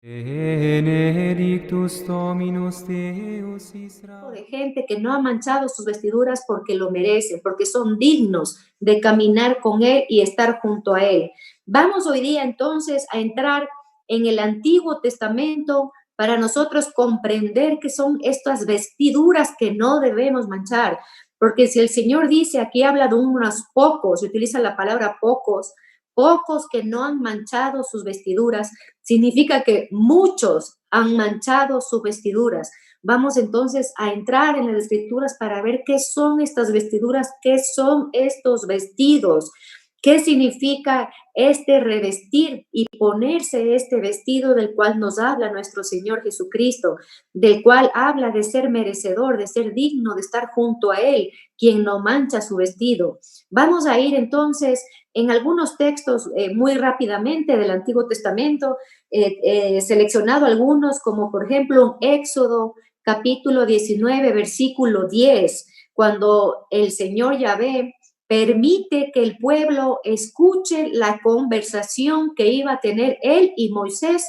Benedictus Dominus Deus Israel. De gente que no ha manchado sus vestiduras porque lo merecen, porque son dignos de caminar con Él y estar junto a Él. Vamos hoy día entonces a entrar en el Antiguo Testamento para nosotros comprender qué son estas vestiduras que no debemos manchar. Porque si el Señor dice, aquí habla de unos pocos, utiliza la palabra pocos, pocos que no han manchado sus vestiduras, significa que muchos han manchado sus vestiduras. Vamos entonces a entrar en las escrituras para ver qué son estas vestiduras, qué son estos vestidos, qué significa este revestir y ponerse este vestido del cual nos habla nuestro Señor Jesucristo, del cual habla de ser merecedor, de ser digno, de estar junto a Él, quien no mancha su vestido. Vamos a ir entonces en algunos textos muy rápidamente del Antiguo Testamento, seleccionado algunos como por ejemplo Éxodo capítulo 19, versículo 10, cuando el Señor Yahvé permite que el pueblo escuche la conversación que iba a tener él y Moisés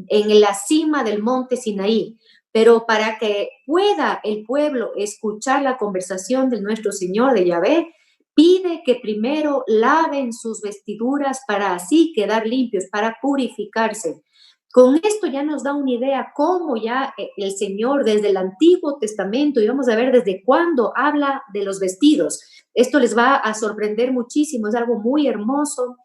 en la cima del monte Sinaí. Pero para que pueda el pueblo escuchar la conversación de nuestro Señor de Yahvé, pide que primero laven sus vestiduras para así quedar limpios, para purificarse. Con esto ya nos da una idea cómo ya el Señor desde el Antiguo Testamento, y vamos a ver desde cuándo habla de los vestidos. Esto les va a sorprender muchísimo, es algo muy hermoso.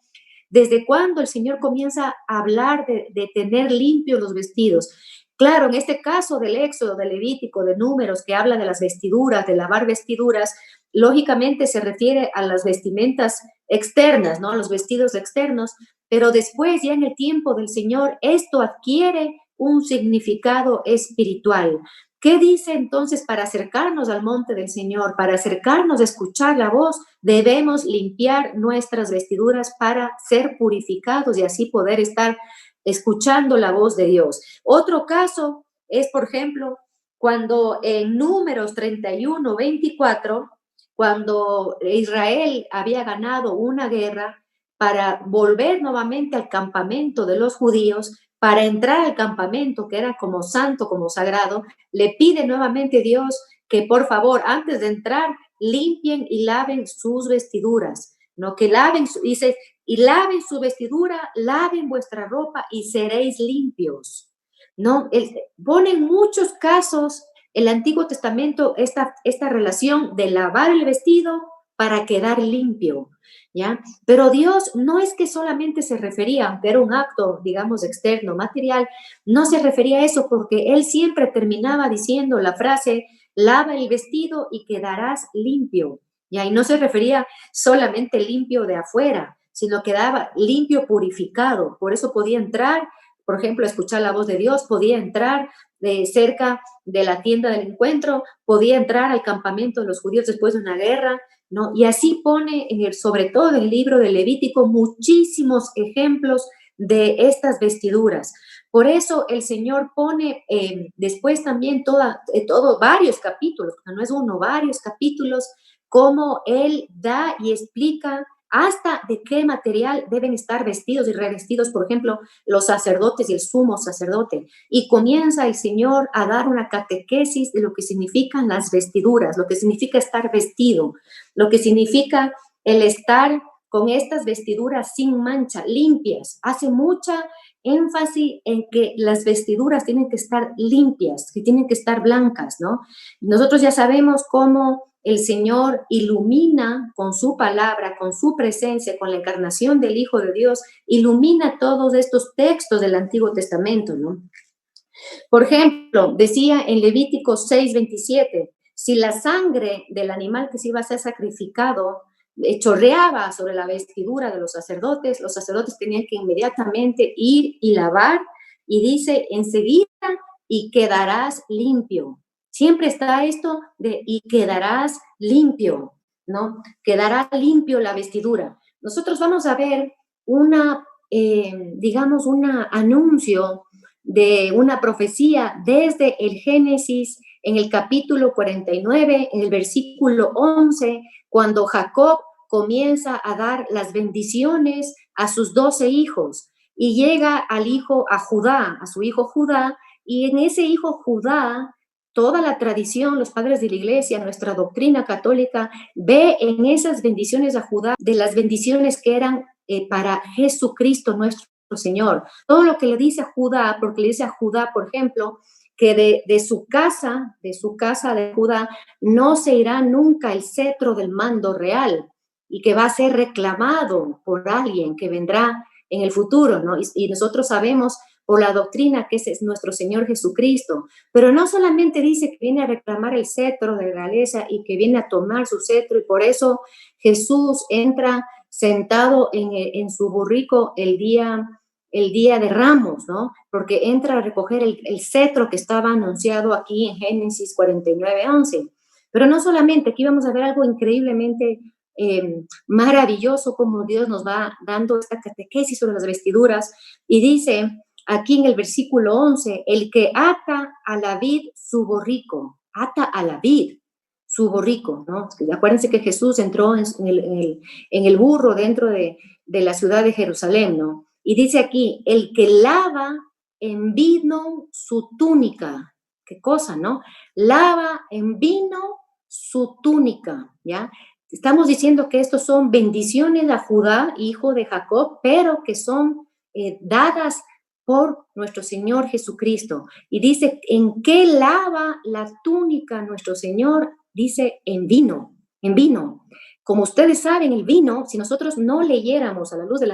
Desde cuándo el Señor comienza a hablar de tener limpios los vestidos. Claro, en este caso del Éxodo, del Levítico, de Números, que habla de las vestiduras, de lavar vestiduras, lógicamente se refiere a las vestimentas externas, ¿no? A los vestidos externos, pero después, ya en el tiempo del Señor, esto adquiere un significado espiritual. ¿Qué dice entonces para acercarnos al monte del Señor, para acercarnos a escuchar la voz? Debemos limpiar nuestras vestiduras para ser purificados y así poder estar escuchando la voz de Dios. Otro caso es, por ejemplo, cuando en Números 31, 24, cuando Israel había ganado una guerra para volver nuevamente al campamento de los judíos, para entrar al campamento que era como santo, como sagrado, le pide nuevamente Dios que por favor, antes de entrar, limpien y laven sus vestiduras, ¿no? Que laven, dice, y laven su vestidura, laven vuestra ropa y seréis limpios, ¿no? Pone en muchos casos el Antiguo Testamento esta relación de lavar el vestido para quedar limpio, ¿ya? Pero Dios no es que solamente se refería, aunque era un acto, digamos, externo, material, no se refería a eso porque Él siempre terminaba diciendo la frase, lava el vestido y quedarás limpio, ¿ya? Y no se refería solamente limpio de afuera, sino quedaba limpio, purificado. Por eso podía entrar, por ejemplo, a escuchar la voz de Dios, podía entrar cerca de la tienda del encuentro, podía entrar al campamento de los judíos después de una guerra, ¿no? Y así pone, sobre todo en el libro de Levítico, muchísimos ejemplos de estas vestiduras. Por eso el Señor pone después también varios capítulos, no es uno, varios capítulos, cómo Él da y explica hasta de qué material deben estar vestidos y revestidos, por ejemplo, los sacerdotes y el sumo sacerdote. Y comienza el Señor a dar una catequesis de lo que significan las vestiduras, lo que significa estar vestido, lo que significa el estar con estas vestiduras sin mancha, limpias. Hace mucha énfasis en que las vestiduras tienen que estar limpias, que tienen que estar blancas, ¿no? Nosotros ya sabemos cómo el Señor ilumina con su palabra, con su presencia, con la encarnación del Hijo de Dios, ilumina todos estos textos del Antiguo Testamento, ¿no? Por ejemplo, decía en Levítico 6:27, si la sangre del animal que se iba a ser sacrificado chorreaba sobre la vestidura de los sacerdotes tenían que inmediatamente ir y lavar, y dice enseguida, y quedarás limpio. Siempre está esto de y quedarás limpio, ¿no? Quedará limpio la vestidura. Nosotros vamos a ver digamos, un anuncio de una profecía desde el Génesis en el capítulo 49, en el versículo 11, cuando Jacob comienza a dar las bendiciones a sus 12 hijos. y llega a Judá, a su hijo Judá, y en ese hijo Judá, toda la tradición, los padres de la iglesia, nuestra doctrina católica, ve en esas bendiciones a Judá, de las bendiciones que eran para Jesucristo nuestro Señor. Todo lo que le dice a Judá, porque le dice a Judá, por ejemplo, que de su casa de Judá, no se irá nunca el cetro del mando real, y que va a ser reclamado por alguien que vendrá en el futuro, ¿no? Y nosotros sabemos por la doctrina que ese es nuestro Señor Jesucristo, pero no solamente dice que viene a reclamar el cetro de realeza y que viene a tomar su cetro, y por eso Jesús entra sentado en su burrico el día de Ramos, ¿no? Porque entra a recoger el cetro que estaba anunciado aquí en Génesis 49:11. Pero no solamente, aquí vamos a ver algo increíblemente maravilloso, como Dios nos va dando esta catequesis sobre las vestiduras, y dice aquí en el versículo 11, el que ata a la vid su borrico, ata a la vid su borrico, ¿no? Acuérdense que Jesús entró en el burro dentro de la ciudad de Jerusalén, ¿no? Y dice aquí, el que lava en vino su túnica, qué cosa, ¿no? Lava en vino su túnica, ¿ya? Estamos diciendo que estos son bendiciones a Judá, hijo de Jacob, pero que son dadas por nuestro Señor Jesucristo. Y dice, ¿en qué lava la túnica nuestro Señor? Dice, en vino, en vino. Como ustedes saben, el vino, si nosotros no leyéramos a la luz del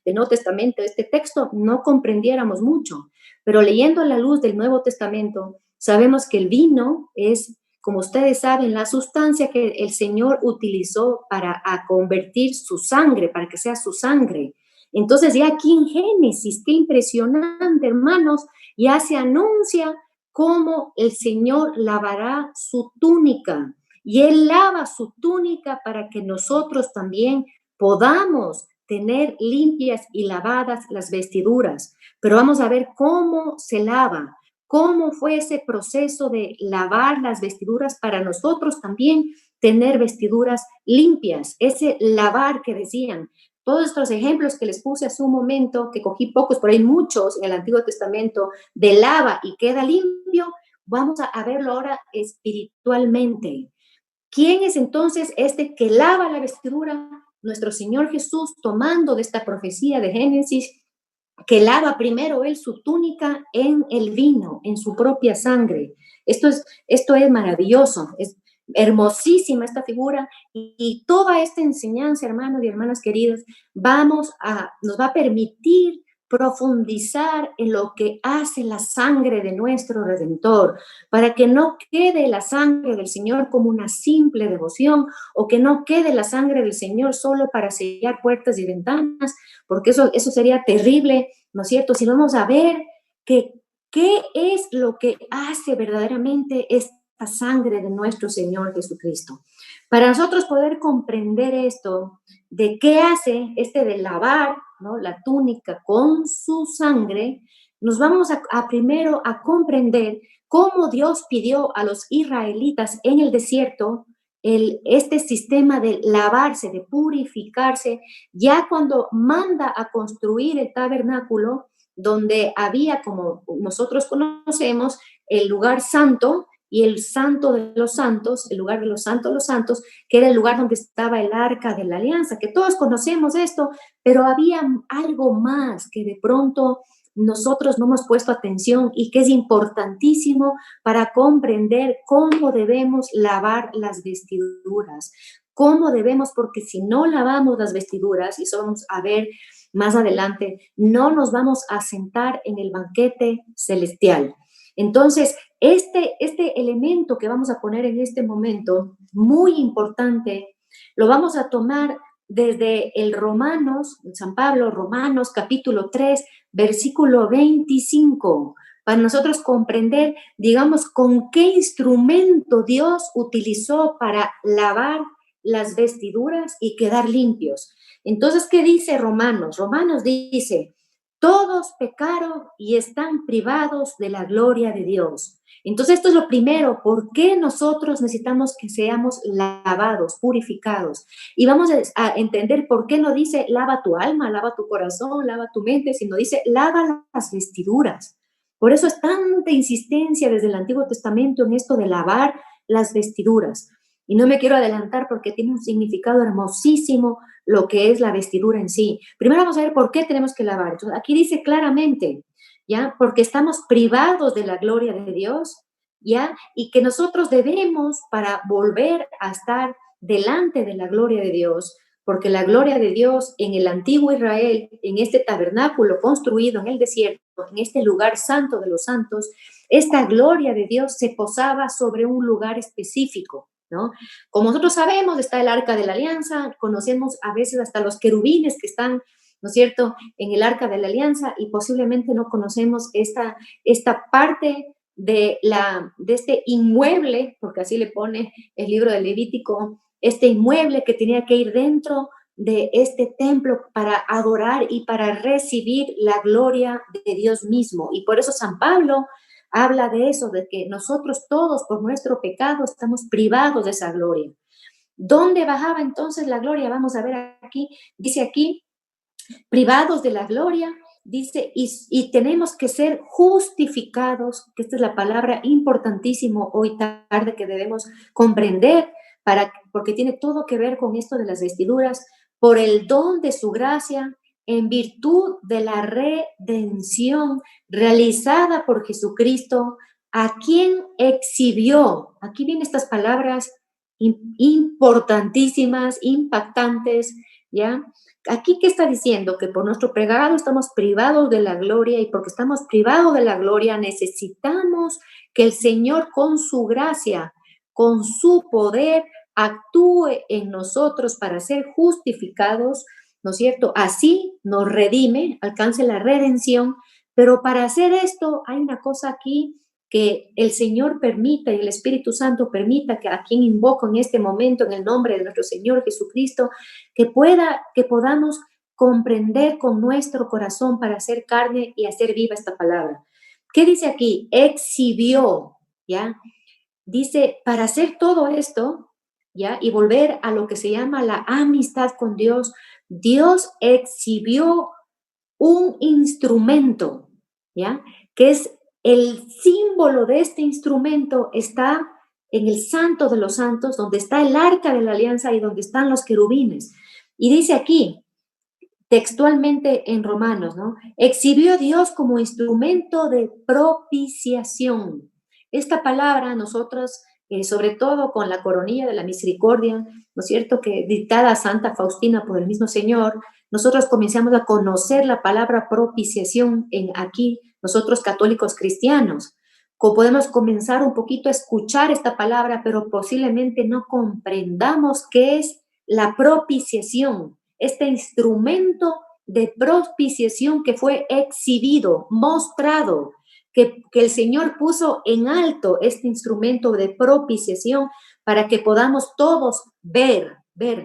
Nuevo Testamento este texto, no comprendiéramos mucho. Pero leyendo a la luz del Nuevo Testamento, sabemos que el vino es, como ustedes saben, la sustancia que el Señor utilizó para convertir su sangre, para que sea su sangre. Entonces ya aquí en Génesis, qué impresionante, hermanos, ya se anuncia cómo el Señor lavará su túnica, y Él lava su túnica para que nosotros también podamos tener limpias y lavadas las vestiduras. Pero vamos a ver cómo se lava, cómo fue ese proceso de lavar las vestiduras para nosotros también tener vestiduras limpias, ese lavar que decían. Todos estos ejemplos que les puse hace un momento, que cogí pocos, pero hay muchos en el Antiguo Testamento, de lava y queda limpio, vamos a verlo ahora espiritualmente. ¿Quién es entonces este que lava la vestidura? Nuestro Señor Jesús, tomando de esta profecía de Génesis, que lava primero él su túnica en el vino, en su propia sangre. Esto es maravilloso, es hermosísima esta figura, y toda esta enseñanza, hermanos y hermanas queridas, nos va a permitir profundizar en lo que hace la sangre de nuestro Redentor, para que no quede la sangre del Señor como una simple devoción, o que no quede la sangre del Señor solo para sellar puertas y ventanas, porque eso sería terrible, ¿no es cierto? Si vamos a ver qué es lo que hace verdaderamente esta sangre de nuestro Señor Jesucristo. Para nosotros poder comprender esto, de qué hace de lavar, ¿no?, la túnica con su sangre, nos vamos a primero a comprender cómo Dios pidió a los israelitas en el desierto este sistema de lavarse, de purificarse, ya cuando manda a construir el tabernáculo, donde había, como nosotros conocemos, el lugar santo y el santo de los santos, el lugar de los santos, que era el lugar donde estaba el arca de la alianza, que todos conocemos esto, pero había algo más que de pronto nosotros no hemos puesto atención y que es importantísimo para comprender cómo debemos lavar las vestiduras, cómo debemos, porque si no lavamos las vestiduras, y eso vamos a ver más adelante, no nos vamos a sentar en el banquete celestial. Entonces, este elemento que vamos a poner en este momento, muy importante, lo vamos a tomar desde San Pablo, Romanos capítulo 3, versículo 25, para nosotros comprender, digamos, con qué instrumento Dios utilizó para lavar las vestiduras y quedar limpios. Entonces, ¿qué dice Romanos? Romanos dice, Todos pecaron y están privados de la gloria de Dios. Entonces, esto es lo primero. ¿Por qué nosotros necesitamos que seamos lavados, purificados? Y vamos a entender por qué no dice lava tu alma, lava tu corazón, lava tu mente, sino dice lava las vestiduras. Por eso es tanta insistencia desde el Antiguo Testamento en esto de lavar las vestiduras. Y no me quiero adelantar porque tiene un significado hermosísimo lo que es la vestidura en sí. Primero vamos a ver por qué tenemos que lavar. Entonces, aquí dice claramente, ¿ya? Porque estamos privados de la gloria de Dios, ¿ya? Y que nosotros debemos, para volver a estar delante de la gloria de Dios, porque la gloria de Dios en el antiguo Israel, en este tabernáculo construido en el desierto, en este lugar santo de los santos, esta gloria de Dios se posaba sobre un lugar específico, ¿no? Como nosotros sabemos, está el Arca de la Alianza, conocemos a veces hasta los querubines que están, ¿no es cierto?, en el Arca de la Alianza, y posiblemente no conocemos esta parte de este inmueble, porque así le pone el libro de Levítico, este inmueble que tenía que ir dentro de este templo para adorar y para recibir la gloria de Dios mismo. Y por eso San Pablo habla de eso, de que nosotros todos por nuestro pecado estamos privados de esa gloria. ¿Dónde bajaba entonces la gloria? Vamos a ver aquí, dice aquí, privados de la gloria, dice, y tenemos que ser justificados, que esta es la palabra importantísimo hoy tarde que debemos comprender, porque tiene todo que ver con esto de las vestiduras, por el don de su gracia, en virtud de la redención realizada por Jesucristo, a quien exhibió. Aquí vienen estas palabras importantísimas, impactantes, ¿ya? Aquí, ¿qué está diciendo? Que por nuestro pecado estamos privados de la gloria, y porque estamos privados de la gloria necesitamos que el Señor con su gracia, con su poder, actúe en nosotros para ser justificados, ¿no es cierto? Así nos redime, alcance la redención, pero para hacer esto hay una cosa aquí que el Señor permita y el Espíritu Santo permita que a quien invoco en este momento en el nombre de nuestro Señor Jesucristo, que podamos comprender con nuestro corazón para hacer carne y hacer viva esta palabra. ¿Qué dice aquí? Exhibió, ¿ya? Dice, para hacer todo esto, ¿ya? Y volver a lo que se llama la amistad con Dios, Dios exhibió un instrumento, ¿ya? Que es el símbolo de este instrumento, está en el Santo de los Santos, donde está el Arca de la Alianza y donde están los querubines. Y dice aquí, textualmente en Romanos, ¿no? Exhibió a Dios como instrumento de propiciación. Esta palabra nosotros, sobre todo con la coronilla de la misericordia, ¿no es cierto?, que dictada a Santa Faustina por el mismo Señor, nosotros comenzamos a conocer la palabra propiciación en aquí, nosotros católicos cristianos. Podemos comenzar un poquito a escuchar esta palabra, pero posiblemente no comprendamos qué es la propiciación, este instrumento de propiciación que fue exhibido, mostrado, que el Señor puso en alto este instrumento de propiciación para que podamos todos ver,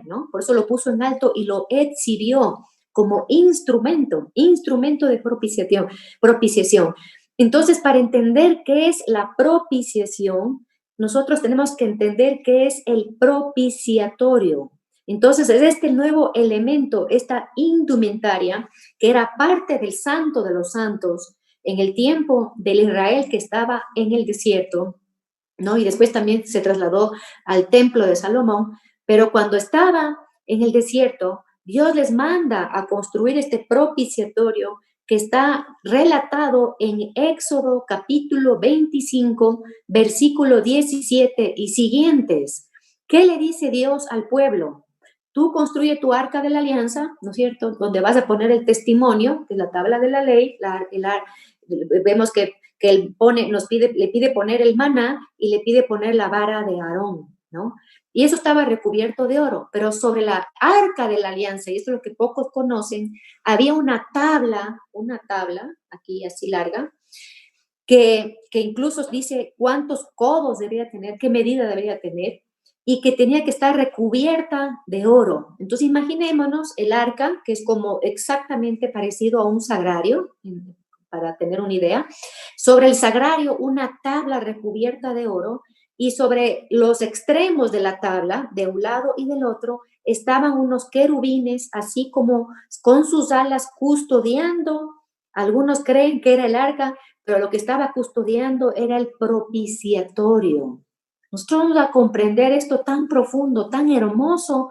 ¿no? Por eso lo puso en alto y lo exhibió como instrumento de propiciación. Entonces, para entender qué es la propiciación, nosotros tenemos que entender qué es el propiciatorio. Entonces, es este nuevo elemento, esta indumentaria, que era parte del Santo de los Santos en el tiempo del Israel que estaba en el desierto, ¿no? Y después también se trasladó al templo de Salomón, pero cuando estaba en el desierto, Dios les manda a construir este propiciatorio que está relatado en Éxodo capítulo 25, versículo 17 y siguientes. ¿Qué le dice Dios al pueblo? Tú construye tu arca de la alianza, ¿no es cierto?, donde vas a poner el testimonio, que es la tabla de la ley, vemos que él le pide poner el maná y le pide poner la vara de Aarón, ¿no? Y eso estaba recubierto de oro, pero sobre la arca de la alianza, y esto es lo que pocos conocen, había una tabla, aquí así larga, que incluso dice cuántos codos debería tener, qué medida debería tener, y que tenía que estar recubierta de oro. Entonces imaginémonos el arca, que es como exactamente parecido a un sagrario, para tener una idea. Sobre el sagrario, una tabla recubierta de oro, y sobre los extremos de la tabla, de un lado y del otro, estaban unos querubines, así como con sus alas custodiando. Algunos creen que era el arca, pero lo que estaba custodiando era el propiciatorio. Nosotros vamos a comprender esto tan profundo, tan hermoso,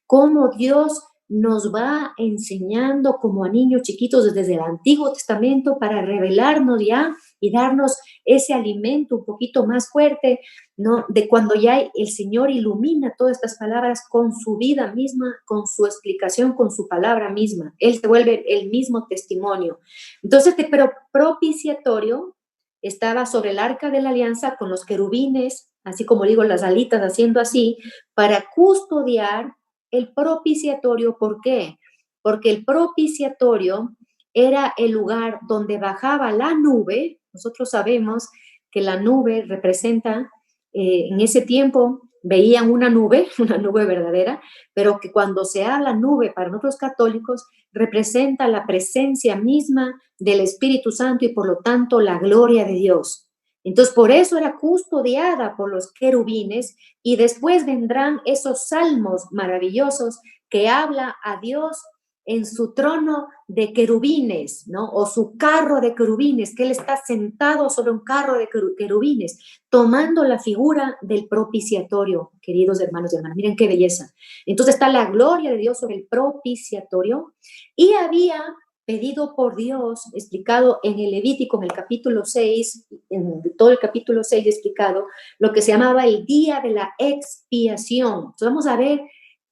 cómo Dios nos va enseñando como a niños chiquitos desde el Antiguo Testamento para revelarnos ya y darnos ese alimento un poquito más fuerte, ¿no? De cuando ya el Señor ilumina todas estas palabras con su vida misma, con su explicación, con su palabra misma. Él se vuelve el mismo testimonio. Entonces, pero propiciatorio estaba sobre el arca de la alianza con los querubines, así como digo, las alitas haciendo así, para custodiar el propiciatorio. ¿Por qué? Porque el propiciatorio era el lugar donde bajaba la nube. Nosotros sabemos que la nube representa, en ese tiempo veían una nube verdadera, pero que cuando se habla nube para nosotros católicos representa la presencia misma del Espíritu Santo y por lo tanto la gloria de Dios. Entonces, por eso era custodiada por los querubines, y después vendrán esos salmos maravillosos que habla a Dios en su trono de querubines, ¿no? O su carro de querubines, que Él está sentado sobre un carro de querubines, tomando la figura del propiciatorio, queridos hermanos y hermanas. Miren qué belleza. Entonces está la gloria de Dios sobre el propiciatorio, y había pedido por Dios, explicado en el Levítico, en el capítulo 6, en todo el capítulo 6 explicado, lo que se llamaba el día de la expiación. Entonces vamos a ver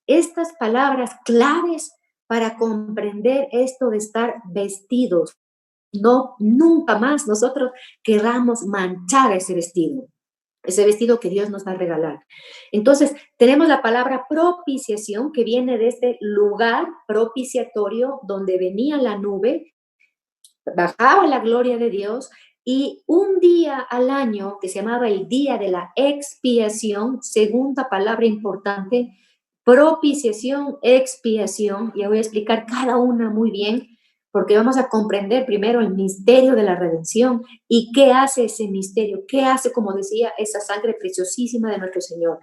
estas palabras claves para comprender esto de estar vestidos. No, nunca más nosotros queramos manchar ese vestido que Dios nos va a regalar. Entonces, tenemos la palabra propiciación, que viene de este lugar propiciatorio donde venía la nube, bajaba la gloria de Dios, y un día al año que se llamaba el día de la expiación, segunda palabra importante, propiciación, expiación. Ya voy a explicar cada una muy bien, porque vamos a comprender primero el misterio de la redención y qué hace ese misterio, qué hace, como decía, esa sangre preciosísima de nuestro Señor.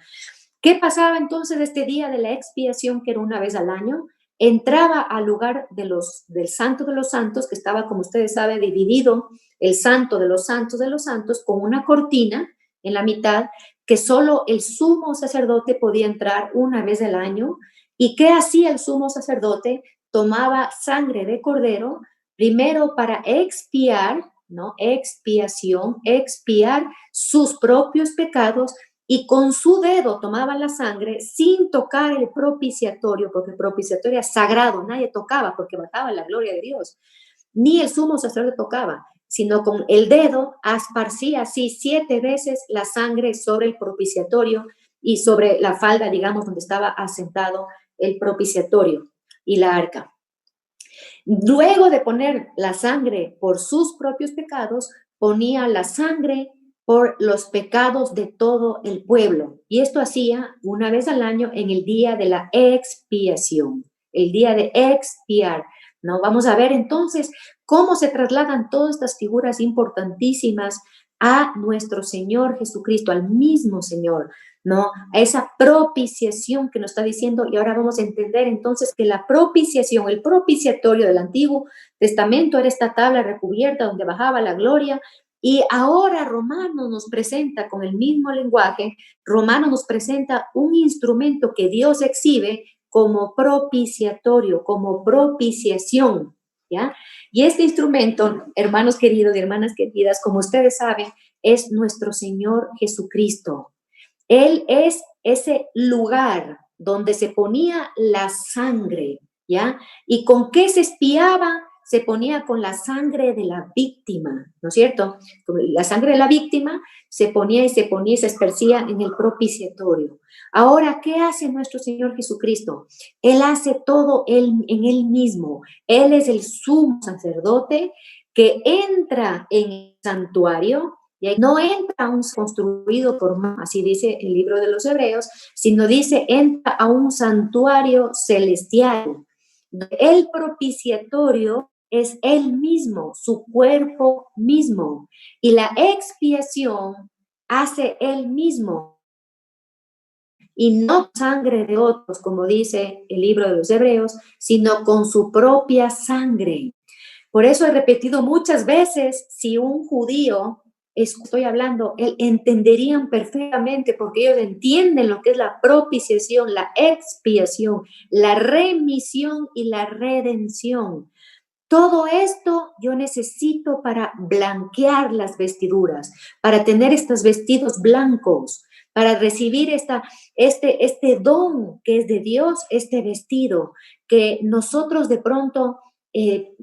¿Qué pasaba entonces este día de la expiación, que era una vez al año? Entraba al lugar del Santo de los Santos, que estaba, como ustedes saben, dividido el Santo de los Santos con una cortina en la mitad, que solo el sumo sacerdote podía entrar una vez al año. ¿Y qué hacía el sumo sacerdote? Tomaba sangre de cordero, primero para expiar, ¿no? Expiación, expiar sus propios pecados, y con su dedo tomaba la sangre sin tocar el propiciatorio, porque el propiciatorio era sagrado, nadie tocaba porque bajaba la gloria de Dios, ni el sumo sacerdote tocaba, sino con el dedo esparcía así 7 veces la sangre sobre el propiciatorio y sobre la falda, digamos, donde estaba asentado el propiciatorio y la arca. Luego de poner la sangre por sus propios pecados, ponía la sangre por los pecados de todo el pueblo. Y esto hacía una vez al año en el día de la expiación, el día de expiar, ¿no? Vamos a ver entonces cómo se trasladan todas estas figuras importantísimas a nuestro Señor Jesucristo, al mismo Señor, ¿no? A esa propiciación que nos está diciendo. Y ahora vamos a entender entonces que la propiciación, el propiciatorio del Antiguo Testamento, era esta tabla recubierta donde bajaba la gloria. Y ahora Romanos nos presenta con el mismo lenguaje, Romanos nos presenta un instrumento que Dios exhibe como propiciatorio, como propiciación, ¿ya? Y este instrumento, hermanos queridos y hermanas queridas, como ustedes saben, es nuestro Señor Jesucristo. Él es ese lugar donde se ponía la sangre, ¿ya? ¿Y con qué se espiaba? Se ponía con la sangre de la víctima, ¿no es cierto? La sangre de la víctima se ponía y se esparcía en el propiciatorio. Ahora, ¿qué hace nuestro Señor Jesucristo? Él hace todo en Él mismo. Él es el sumo sacerdote que entra en el santuario Y ahí no entra a un construido por más, así dice el libro de los Hebreos, sino dice, entra a un santuario celestial. El propiciatorio es él mismo, su cuerpo mismo. Y la expiación hace él mismo. Y no sangre de otros, como dice el libro de los Hebreos, sino con su propia sangre. Por eso he repetido muchas veces, si un judío, estoy hablando, entenderían perfectamente porque ellos entienden lo que es la propiciación, la expiación, la remisión y la redención. Todo esto yo necesito para blanquear las vestiduras, para tener estos vestidos blancos, para recibir este don que es de Dios, este vestido que nosotros de pronto,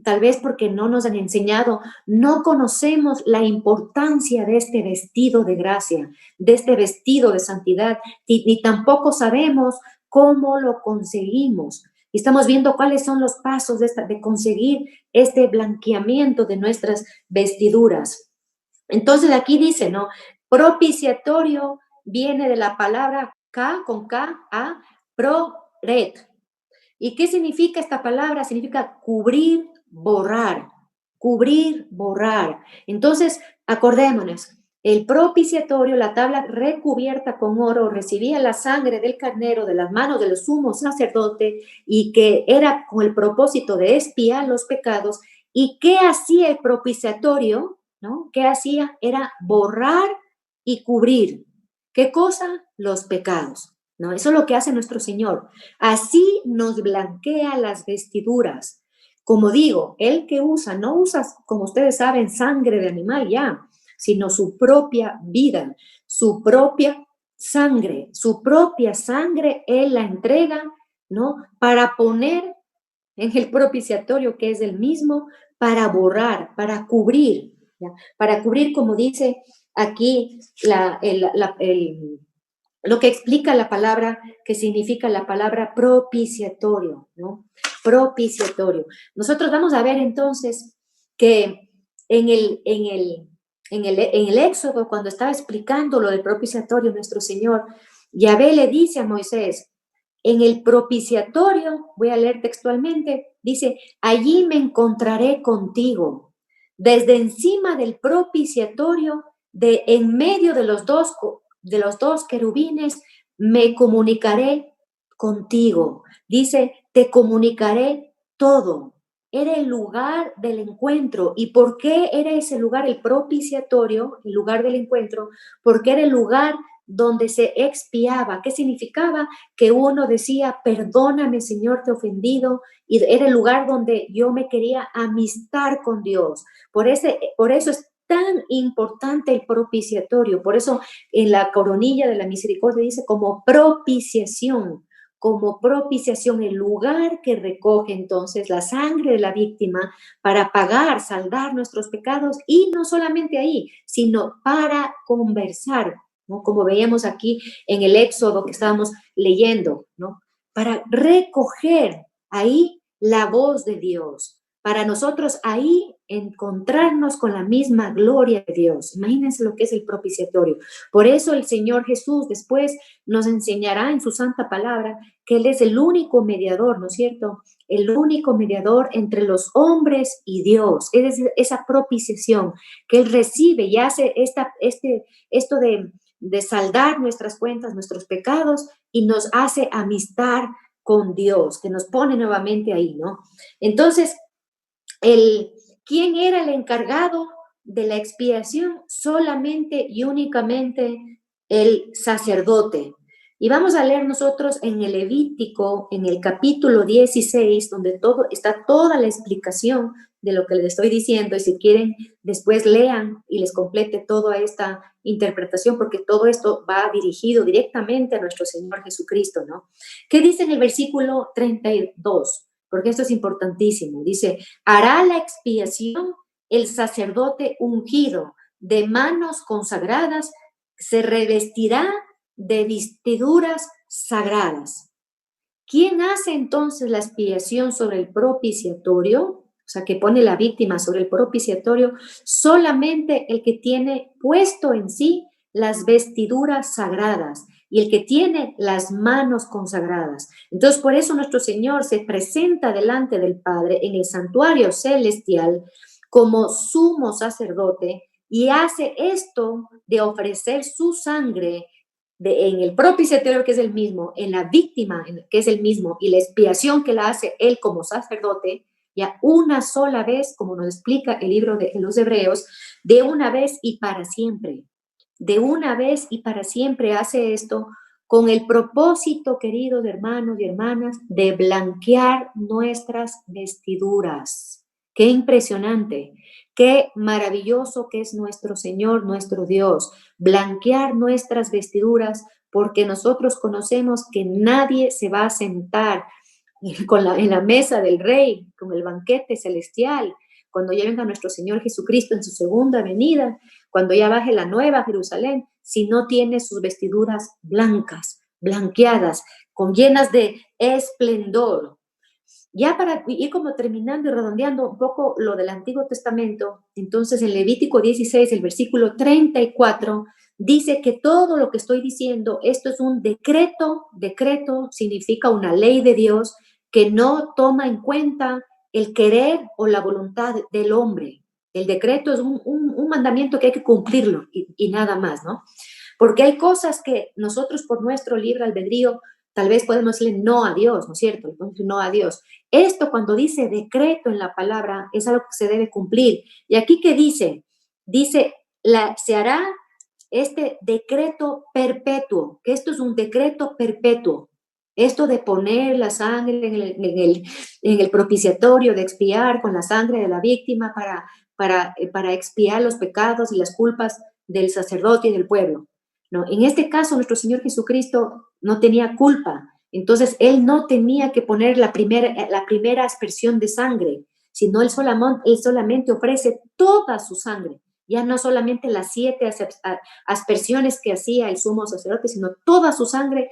tal vez porque no nos han enseñado, no conocemos la importancia de este vestido de gracia, de este vestido de santidad, ni tampoco sabemos cómo lo conseguimos. Y estamos viendo cuáles son los pasos de conseguir este blanqueamiento de nuestras vestiduras. Entonces aquí dice, ¿no? Propiciatorio viene de la palabra con K, a, proret. ¿Y qué significa esta palabra? Significa cubrir, borrar. Cubrir, borrar. Entonces, acordémonos, el propiciatorio, la tabla recubierta con oro, recibía la sangre del carnero de las manos del sumo sacerdote y que era con el propósito de expiar los pecados. ¿Y qué hacía el propiciatorio? ¿No? ¿Qué hacía? Era borrar y cubrir. ¿Qué cosa? Los pecados. ¿No? Eso es lo que hace nuestro Señor. Así nos blanquea las vestiduras. Como digo, el que usa, no usa, como ustedes saben, sangre de animal ya, sino su propia vida, su propia sangre, Él la entrega, ¿no? Para poner en el propiciatorio, que es el mismo, para borrar, para cubrir, ¿ya? Para cubrir, como dice aquí lo que explica la palabra, que significa la palabra propiciatorio, ¿no? Propiciatorio. Nosotros vamos a ver entonces que en el Éxodo, cuando estaba explicando lo del propiciatorio, nuestro Señor, Yahvé le dice a Moisés, en el propiciatorio, voy a leer textualmente, dice, allí me encontraré contigo, desde encima del propiciatorio, en medio de los dos querubines, me comunicaré contigo. Dice, te comunicaré todo. Era el lugar del encuentro. ¿Y por qué era ese lugar el propiciatorio, el lugar del encuentro? Porque era el lugar donde se expiaba. ¿Qué significaba? Que uno decía, perdóname, Señor, te he ofendido. Y era el lugar donde yo me quería amistar con Dios. Por eso es tan importante el propiciatorio. Por eso en la coronilla de la misericordia dice como propiciación, el lugar que recoge entonces la sangre de la víctima para pagar, saldar nuestros pecados, y no solamente ahí, sino para conversar, ¿no? Como veíamos aquí en el Éxodo que estábamos leyendo, ¿no? Para recoger ahí la voz de Dios, para nosotros ahí encontrarnos con la misma gloria de Dios. Imagínense lo que es el propiciatorio. Por eso el Señor Jesús después nos enseñará en su santa palabra que Él es el único mediador, ¿no es cierto? El único mediador entre los hombres y Dios. Es decir, esa propiciación que Él recibe y hace esto de saldar nuestras cuentas, nuestros pecados, y nos hace amistar con Dios, que nos pone nuevamente ahí, ¿no? Entonces, ¿quién era el encargado de la expiación? Solamente y únicamente el sacerdote. Y vamos a leer nosotros en el Levítico, en el capítulo 16, donde está toda la explicación de lo que les estoy diciendo, y si quieren después lean y les complete toda esta interpretación, porque todo esto va dirigido directamente a nuestro Señor Jesucristo, ¿no? ¿Qué dice en el versículo 32? Porque esto es importantísimo. Dice, hará la expiación el sacerdote ungido de manos consagradas, se revestirá de vestiduras sagradas. ¿Quién hace entonces la expiación sobre el propiciatorio? o sea, que pone la víctima sobre el propiciatorio, solamente el que tiene puesto en sí las vestiduras sagradas y el que tiene las manos consagradas. Entonces, por eso nuestro Señor se presenta delante del Padre en el santuario celestial como sumo sacerdote y hace esto de ofrecer su sangre en el propiciatorio, que es el mismo, en la víctima, que es el mismo, y la expiación que la hace él como sacerdote, ya una sola vez, como nos explica el libro de los Hebreos, de una vez y para siempre. De una vez y para siempre hace esto con el propósito, queridos hermanos y hermanas, de blanquear nuestras vestiduras. Qué impresionante, qué maravilloso que es nuestro Señor, nuestro Dios, blanquear nuestras vestiduras, porque nosotros conocemos que nadie se va a sentar en la mesa del Rey, con el banquete celestial, cuando ya venga nuestro Señor Jesucristo en su segunda venida, cuando ya baje la nueva Jerusalén, si no tiene sus vestiduras blancas, blanqueadas, con llenas de esplendor. Ya para ir como terminando y redondeando un poco lo del Antiguo Testamento, entonces en Levítico 16, el versículo 34, dice que todo lo que estoy diciendo, esto es un decreto significa una ley de Dios que no toma en cuenta el querer o la voluntad del hombre. El decreto es un mandamiento que hay que cumplirlo y nada más, ¿no? Porque hay cosas que nosotros por nuestro libre albedrío tal vez podemos decirle no a Dios, ¿no es cierto? Entonces, no a Dios. Esto cuando dice decreto en la palabra es algo que se debe cumplir. ¿Y aquí qué dice? Dice, se hará este decreto perpetuo, que esto es un decreto perpetuo. Esto de poner la sangre en el propiciatorio, de expiar con la sangre de la víctima para expiar los pecados y las culpas del sacerdote y del pueblo. ¿No? En este caso, nuestro Señor Jesucristo no tenía culpa, entonces Él no tenía que poner la primera aspersión de sangre, sino él solamente ofrece toda su sangre, ya no solamente las 7 aspersiones que hacía el sumo sacerdote, sino toda su sangre,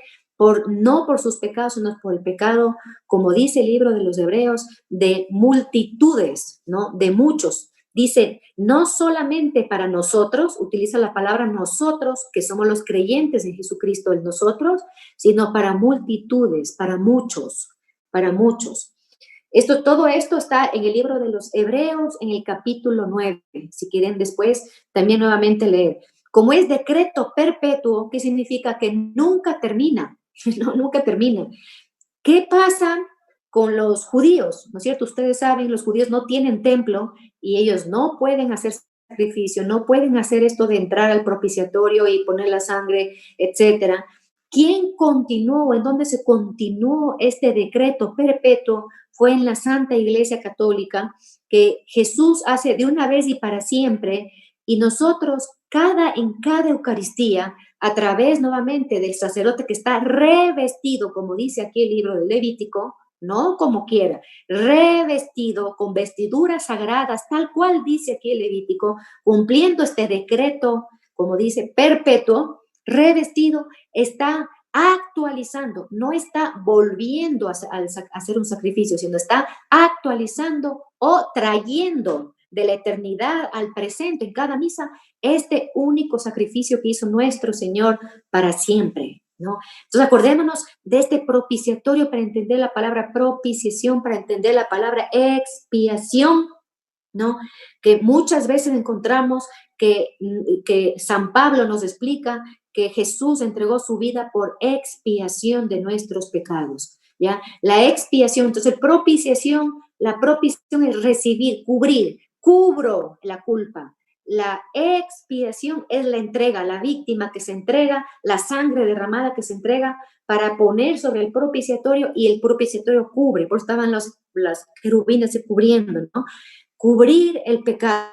no por sus pecados, sino por el pecado, como dice el libro de los Hebreos, de multitudes, ¿no? De muchos. Dice, no solamente para nosotros, utiliza la palabra nosotros, que somos los creyentes en Jesucristo, el nosotros, sino para multitudes, para muchos, para muchos. Todo esto está en el libro de los Hebreos, en el capítulo 9, si quieren después también nuevamente leer. Como es decreto perpetuo, ¿qué significa? Que nunca termina, no, nunca termina. ¿Qué pasa con los judíos? ¿No es cierto? Ustedes saben, los judíos no tienen templo y ellos no pueden hacer sacrificio, no pueden hacer esto de entrar al propiciatorio y poner la sangre, etcétera. ¿Quién continuó, en dónde se continuó este decreto perpetuo? Fue en la Santa Iglesia Católica, que Jesús hace de una vez y para siempre, y nosotros en cada Eucaristía, a través nuevamente del sacerdote que está revestido, como dice aquí el libro del Levítico, no como quiera, revestido con vestiduras sagradas, tal cual dice aquí el Levítico, cumpliendo este decreto, como dice, perpetuo, revestido, está actualizando, no está volviendo a hacer un sacrificio, sino está actualizando o trayendo de la eternidad al presente en cada misa este único sacrificio que hizo nuestro Señor para siempre, ¿no? Entonces acordémonos de este propiciatorio para entender la palabra propiciación, para entender la palabra expiación, ¿no? Que muchas veces encontramos que San Pablo nos explica que Jesús entregó su vida por expiación de nuestros pecados, ¿ya? La expiación, entonces la propiciación es recibir, cubro la culpa. La expiación es la entrega, la víctima que se entrega, la sangre derramada que se entrega para poner sobre el propiciatorio y el propiciatorio cubre, por eso estaban las querubines cubriendo, ¿no? Cubrir el pecado.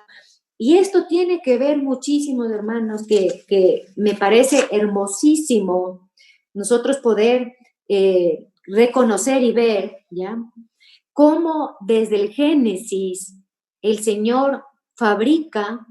Y esto tiene que ver muchísimo, hermanos, que me parece hermosísimo nosotros poder reconocer y ver, ¿ya? Cómo desde el Génesis el Señor fabrica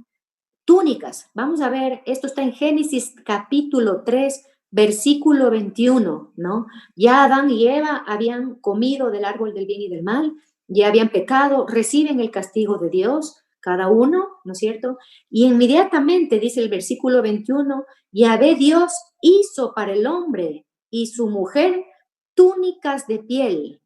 túnicas. Vamos a ver, esto está en Génesis capítulo 3, versículo 21, ¿no? Ya Adán y Eva habían comido del árbol del bien y del mal, ya habían pecado, reciben el castigo de Dios, cada uno, ¿no es cierto? Y inmediatamente, dice el versículo 21, Yahvé Dios hizo para el hombre y su mujer túnicas de piel,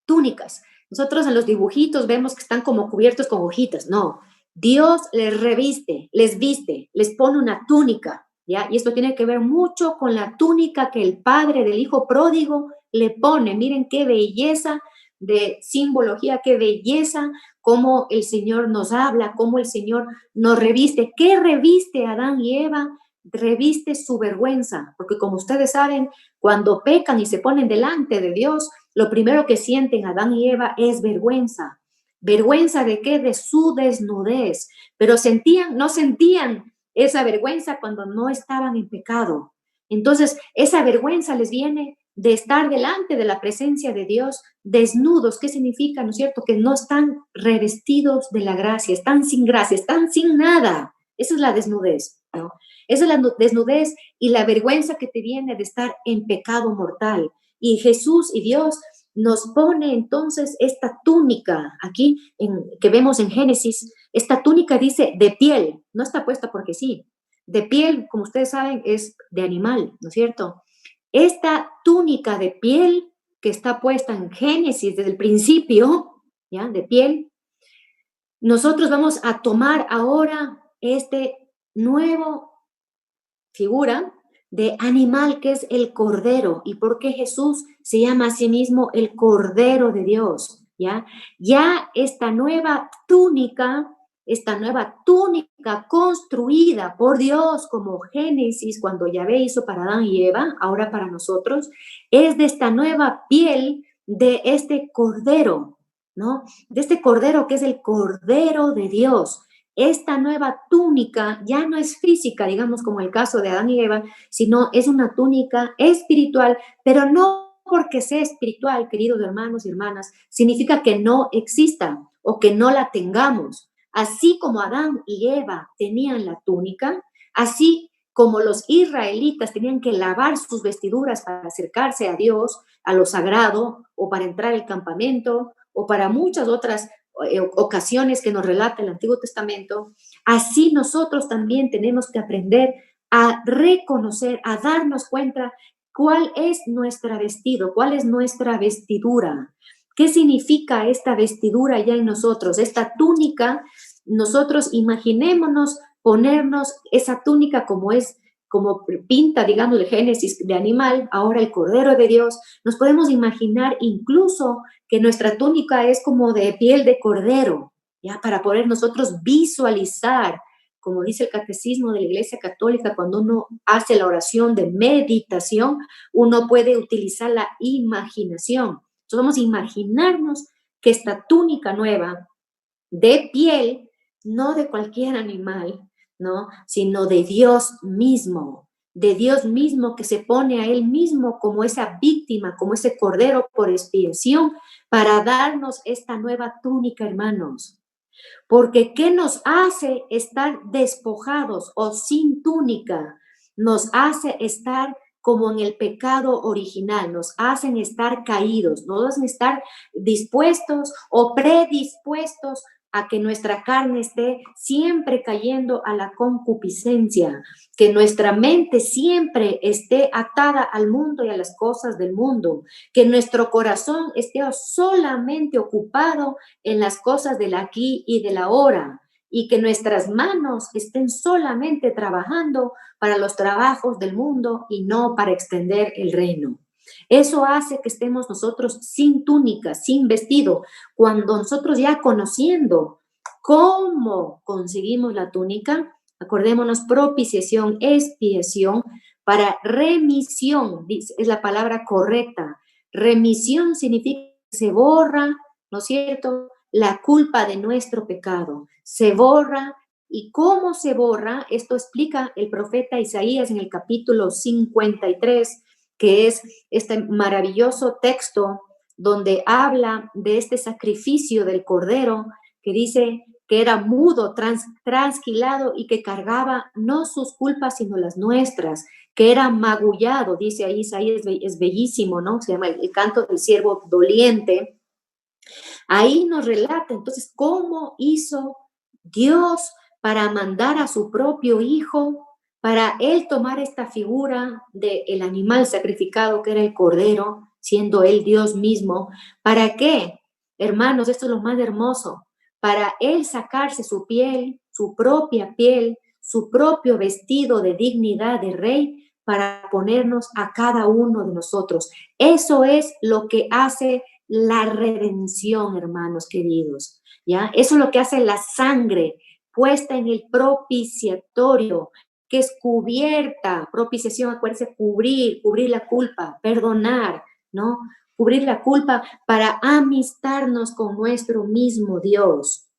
túnicas. Nosotros en los dibujitos vemos que están como cubiertos con hojitas. No, Dios les reviste, les viste, les pone una túnica, ¿ya? Y esto tiene que ver mucho con la túnica que el padre del hijo pródigo le pone. Miren qué belleza de simbología, qué belleza, cómo el Señor nos habla, cómo el Señor nos reviste. ¿Qué reviste Adán y Eva? Reviste su vergüenza, porque como ustedes saben, cuando pecan y se ponen delante de Dios, lo primero que sienten Adán y Eva es vergüenza. ¿Vergüenza de qué? De su desnudez. Pero no sentían esa vergüenza cuando no estaban en pecado. Entonces, esa vergüenza les viene de estar delante de la presencia de Dios desnudos. ¿Qué significa, no es cierto? Que no están revestidos de la gracia, están sin gracia, están sin nada. Esa es la desnudez, ¿no? Esa es la desnudez y la vergüenza que te viene de estar en pecado mortal. Y Jesús y Dios nos pone entonces esta túnica aquí que vemos en Génesis. Esta túnica dice de piel, no está puesta porque sí. De piel, como ustedes saben, es de animal, ¿no es cierto? Esta túnica de piel que está puesta en Génesis desde el principio, ¿ya? De piel, nosotros vamos a tomar ahora este nuevo figura de animal que es el Cordero. ¿Y por qué Jesús se llama a sí mismo el Cordero de Dios? ¿Ya? Ya esta nueva túnica construida por Dios como Génesis, cuando Yahvé hizo para Adán y Eva, ahora para nosotros, es de esta nueva piel de este Cordero, ¿no? De este Cordero que es el Cordero de Dios. Esta nueva túnica ya no es física, digamos, como el caso de Adán y Eva, sino es una túnica espiritual, pero no porque sea espiritual, queridos hermanos y hermanas, significa que no exista o que no la tengamos. Así como Adán y Eva tenían la túnica, así como los israelitas tenían que lavar sus vestiduras para acercarse a Dios, a lo sagrado, o para entrar al campamento, o para muchas otras ocasiones que nos relata el Antiguo Testamento, así nosotros también tenemos que aprender a reconocer, a darnos cuenta cuál es nuestra vestido, cuál es nuestra vestidura. ¿Qué significa esta vestidura ya en nosotros? Esta túnica, nosotros imaginémonos ponernos esa túnica como es, como pinta, digamos, el Génesis de animal, ahora el Cordero de Dios. Nos podemos imaginar incluso que nuestra túnica es como de piel de cordero, ya para poder nosotros visualizar, como dice el catecismo de la Iglesia Católica, cuando uno hace la oración de meditación, uno puede utilizar la imaginación. Entonces vamos a imaginarnos que esta túnica nueva de piel, no de cualquier animal, ¿no? Sino de Dios mismo que se pone a él mismo como esa víctima, como ese cordero por expiación, para darnos esta nueva túnica, hermanos. Porque ¿qué nos hace estar despojados o sin túnica? Nos hace estar como en el pecado original, nos hacen estar caídos, nos hacen estar dispuestos o predispuestos a que nuestra carne esté siempre cayendo a la concupiscencia, que nuestra mente siempre esté atada al mundo y a las cosas del mundo, que nuestro corazón esté solamente ocupado en las cosas del aquí y del ahora, y que nuestras manos estén solamente trabajando para los trabajos del mundo y no para extender el reino. Eso hace que estemos nosotros sin túnica, sin vestido. Cuando nosotros ya conociendo cómo conseguimos la túnica, acordémonos, propiciación, expiación, para remisión, es la palabra correcta. Remisión significa que se borra, ¿no es cierto?, la culpa de nuestro pecado. Se borra. ¿Y cómo se borra? Esto explica el profeta Isaías en el capítulo 53, que es este maravilloso texto donde habla de este sacrificio del Cordero, que dice que era mudo, trasquilado y que cargaba no sus culpas, sino las nuestras, que era magullado, dice ahí Isaías, es bellísimo, ¿no? Se llama el canto del siervo doliente, Ahí nos relata entonces cómo hizo Dios para mandar a su propio hijo, para él tomar esta figura del animal sacrificado que era el cordero, siendo él Dios mismo. ¿Para qué? Hermanos, esto es lo más hermoso. Para él sacarse su piel, su propia piel, su propio vestido de dignidad de rey, para ponernos a cada uno de nosotros. Eso es lo que hace la redención, hermanos queridos, ¿ya? Eso es lo que hace la sangre puesta en el propiciatorio, que es cubierta, propiciación, acuérdense, cubrir la culpa, perdonar, ¿no? Cubrir la culpa para amistarnos con nuestro mismo Dios.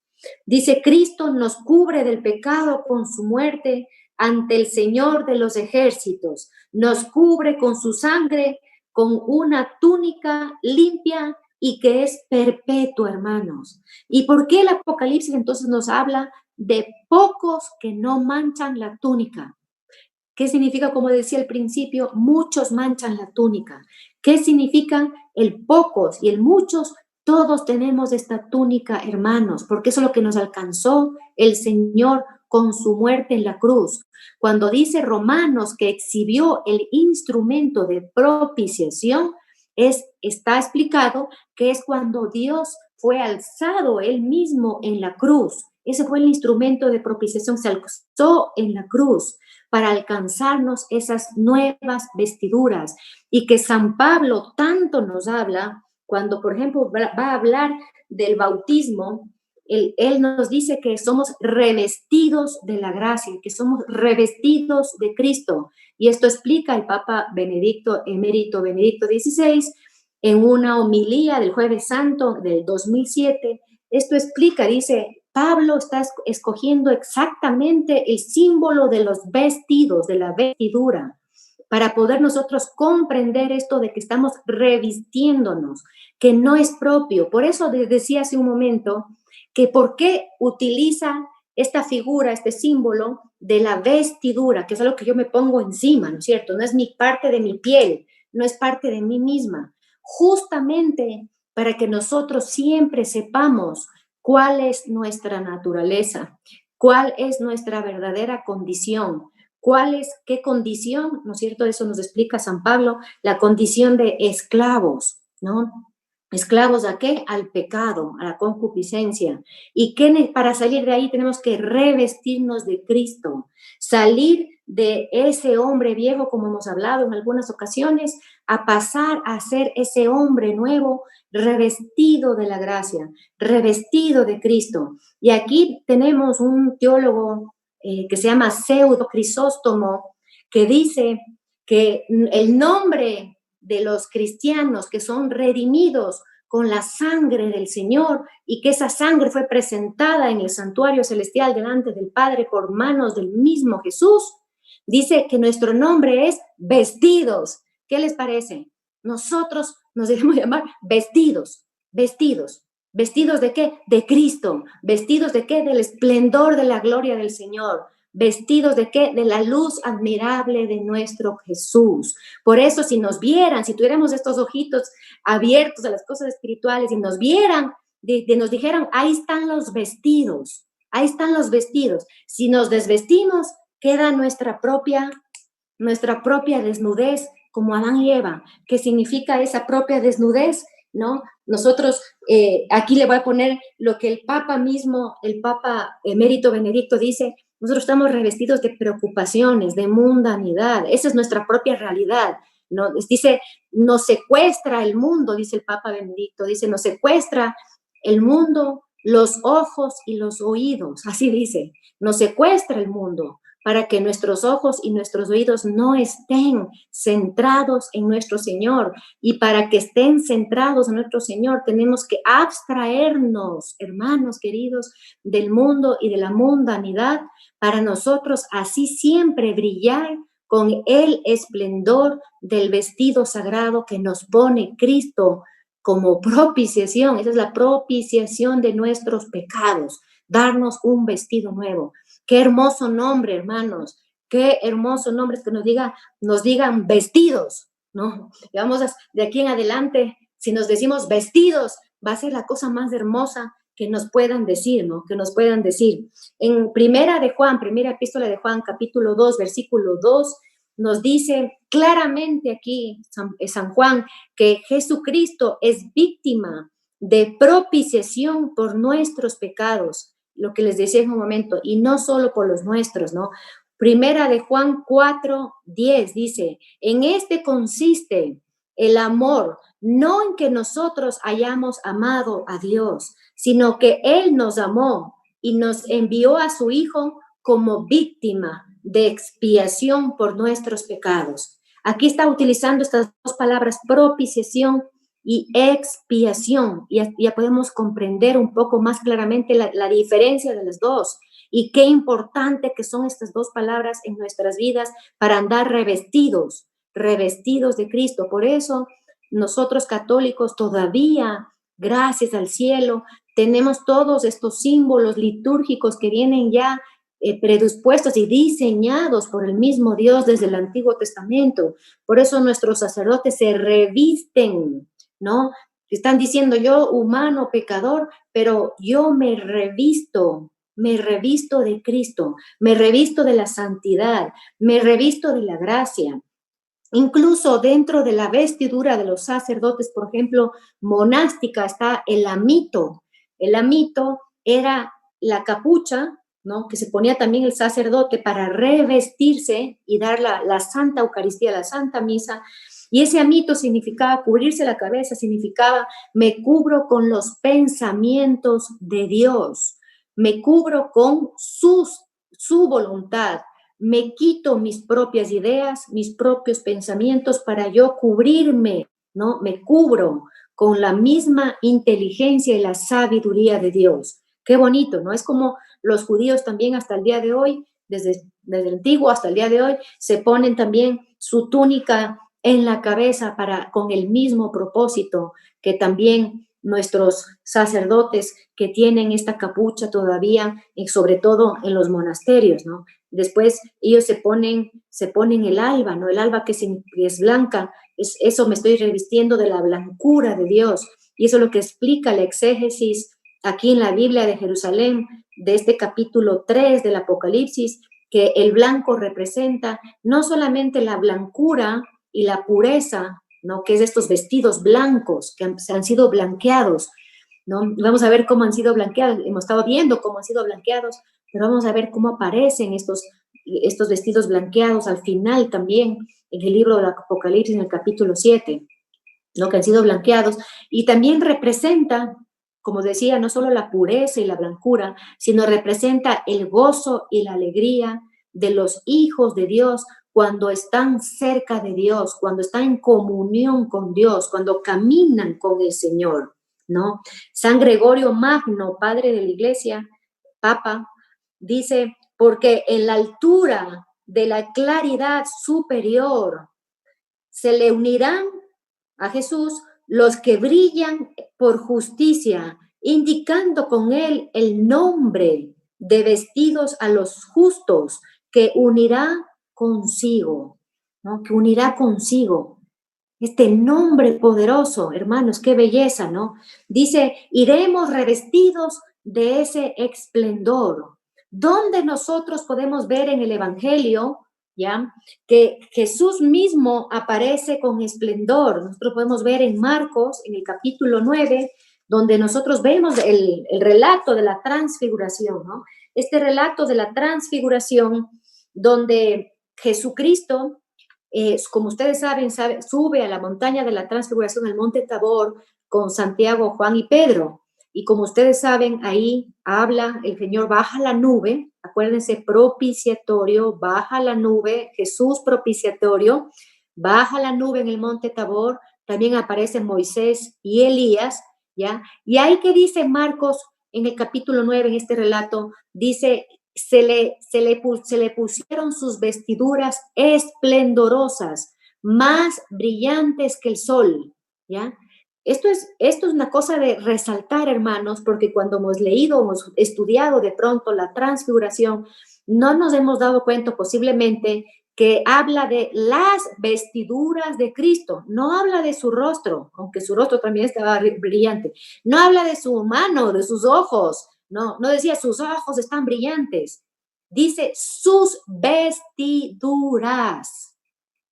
Dice, Cristo nos cubre del pecado con su muerte ante el Señor de los ejércitos. Nos cubre con su sangre, con una túnica limpia y que es perpetua, hermanos. ¿Y por qué el Apocalipsis entonces nos habla de pocos que no manchan la túnica? ¿Qué significa, como decía al principio, muchos manchan la túnica? ¿Qué significa el pocos y el muchos? Todos tenemos esta túnica, hermanos, porque eso es lo que nos alcanzó el Señor con su muerte en la cruz. Cuando dice Romanos que exhibió el instrumento de propiciación, está explicado que es cuando Dios fue alzado él mismo en la cruz. Ese fue el instrumento de propiciación, se alzó en la cruz para alcanzarnos esas nuevas vestiduras. Y que San Pablo tanto nos habla cuando, por ejemplo, va a hablar del bautismo. Él nos dice que somos revestidos de la gracia, que somos revestidos de Cristo. Y esto explica el Papa Benedicto, emérito Benedicto XVI, en una homilía del Jueves Santo del 2007. Esto explica, dice, Pablo está escogiendo exactamente el símbolo de los vestidos, de la vestidura, para poder nosotros comprender esto de que estamos revistiéndonos, que no es propio. Por eso decía hace un momento que por qué utiliza esta figura, este símbolo de la vestidura, que es algo que yo me pongo encima, ¿no es cierto? No es mi parte de mi piel, no es parte de mí misma. Justamente para que nosotros siempre sepamos cuál es nuestra naturaleza, cuál es nuestra verdadera condición, qué condición, ¿no es cierto? Eso nos explica San Pablo, la condición de esclavos, ¿no? ¿Esclavos a qué? Al pecado, a la concupiscencia. Y que para salir de ahí tenemos que revestirnos de Cristo, salir de ese hombre viejo, como hemos hablado en algunas ocasiones, a pasar a ser ese hombre nuevo, revestido de la gracia, revestido de Cristo. Y aquí tenemos un teólogo que se llama Pseudo Crisóstomo, que dice que el nombre de los cristianos que son redimidos con la sangre del Señor y que esa sangre fue presentada en el santuario celestial delante del Padre por manos del mismo Jesús, dice que nuestro nombre es vestidos. ¿Qué les parece? Nosotros nos debemos llamar vestidos, vestidos. ¿Vestidos de qué? De Cristo. ¿Vestidos de qué? Del esplendor de la gloria del Señor. ¿Vestidos de qué? De la luz admirable de nuestro Jesús. Por eso, si nos vieran, si tuviéramos estos ojitos abiertos a las cosas espirituales y nos vieran, nos dijeran, ahí están los vestidos, ahí están los vestidos. Si nos desvestimos, queda nuestra propia desnudez, como Adán y Eva. ¿Qué significa esa propia desnudez? ¿No? Nosotros, aquí le voy a poner lo que el Papa mismo, el Papa emérito Benedicto dice, nosotros estamos revestidos de preocupaciones, de mundanidad, esa es nuestra propia realidad, ¿no? Dice, nos secuestra el mundo, dice el Papa Benedicto, dice, nos secuestra el mundo, los ojos y los oídos, así dice, nos secuestra el mundo, para que nuestros ojos y nuestros oídos no estén centrados en nuestro Señor. Y para que estén centrados en nuestro Señor, tenemos que abstraernos, hermanos queridos, del mundo y de la mundanidad, para nosotros así siempre brillar con el esplendor del vestido sagrado que nos pone Cristo como propiciación. Esa es la propiciación de nuestros pecados, darnos un vestido nuevo. Qué hermoso nombre, hermanos. Qué hermoso nombre, es que nos digan vestidos, ¿no? Y vamos de aquí en adelante, si nos decimos vestidos, va a ser la cosa más hermosa que nos puedan decir, ¿no? Que nos puedan decir. En primera epístola de Juan, capítulo 2, versículo 2, nos dice claramente aquí San Juan que Jesucristo es víctima de propiciación por nuestros pecados, lo que les decía en un momento, y no solo por los nuestros, ¿no? Primera de Juan 4:10 dice, en este consiste el amor, no en que nosotros hayamos amado a Dios, sino que Él nos amó y nos envió a su Hijo como víctima de expiación por nuestros pecados. Aquí está utilizando estas dos palabras, propiciación y expiación. Ya podemos comprender un poco más claramente la diferencia de las dos y qué importante que son estas dos palabras en nuestras vidas para andar revestidos de Cristo. Por eso nosotros católicos todavía, gracias al cielo, tenemos todos estos símbolos litúrgicos que vienen ya predispuestos y diseñados por el mismo Dios desde el Antiguo Testamento. Por eso nuestros sacerdotes se revisten, ¿no? Están diciendo yo, humano, pecador, pero yo me revisto de Cristo, me revisto de la santidad, me revisto de la gracia. Incluso dentro de la vestidura de los sacerdotes, por ejemplo, monástica, está el amito. El amito era la capucha, ¿no? Que se ponía también el sacerdote para revestirse y dar la Santa Eucaristía, la Santa Misa. Y ese amito significaba cubrirse la cabeza, significaba me cubro con los pensamientos de Dios, me cubro con su voluntad. Me quito mis propias ideas, mis propios pensamientos para yo cubrirme, ¿no? Me cubro con la misma inteligencia y la sabiduría de Dios. Qué bonito, ¿no? Es como los judíos también hasta el día de hoy, desde el antiguo hasta el día de hoy, se ponen también su túnica en la cabeza con el mismo propósito que también nuestros sacerdotes que tienen esta capucha todavía, y sobre todo en los monasterios, ¿no? Después ellos se ponen el alba, ¿no? El alba que es blanca, eso me estoy revistiendo de la blancura de Dios. Y eso es lo que explica la exégesis aquí en la Biblia de Jerusalén, de este capítulo 3 del Apocalipsis, que el blanco representa no solamente la blancura y la pureza, ¿no? Que es de estos vestidos blancos que han sido blanqueados, ¿no? Vamos a ver cómo han sido blanqueados, hemos estado viendo cómo han sido blanqueados, pero vamos a ver cómo aparecen estos vestidos blanqueados al final también en el libro del Apocalipsis, en el capítulo 7, ¿no? Que han sido blanqueados, y también representa, como decía, no solo la pureza y la blancura, sino representa el gozo y la alegría de los hijos de Dios cuando están cerca de Dios, cuando están en comunión con Dios, cuando caminan con el Señor, ¿no? San Gregorio Magno, padre de la Iglesia, Papa, dice, porque en la altura de la claridad superior se le unirán a Jesús los que brillan por justicia, indicando con él el nombre de vestidos a los justos que unirá consigo, ¿no? Que unirá consigo. Este nombre poderoso, hermanos, qué belleza, ¿no? Dice, iremos revestidos de ese esplendor. ¿Dónde nosotros podemos ver en el Evangelio, ya, que Jesús mismo aparece con esplendor? Nosotros podemos ver en Marcos, en el capítulo 9, donde nosotros vemos el relato de la transfiguración, ¿no? Este relato de la transfiguración, donde Jesucristo, como ustedes saben, sube a la montaña de la transfiguración, al monte Tabor, con Santiago, Juan y Pedro. Y como ustedes saben, ahí habla, el Señor baja la nube, acuérdense, propiciatorio, baja la nube, Jesús propiciatorio, baja la nube en el monte Tabor, también aparecen Moisés y Elías, ¿ya? Y ahí que dice Marcos en el capítulo 9, en este relato, dice, se le pusieron sus vestiduras esplendorosas, más brillantes que el sol, ¿ya? Esto es una cosa de resaltar, hermanos, porque cuando hemos leído, hemos estudiado de pronto la transfiguración, no nos hemos dado cuenta posiblemente que habla de las vestiduras de Cristo. No habla de su rostro, aunque su rostro también estaba brillante. No habla de su mano, de sus ojos. No decía sus ojos están brillantes. Dice sus vestiduras.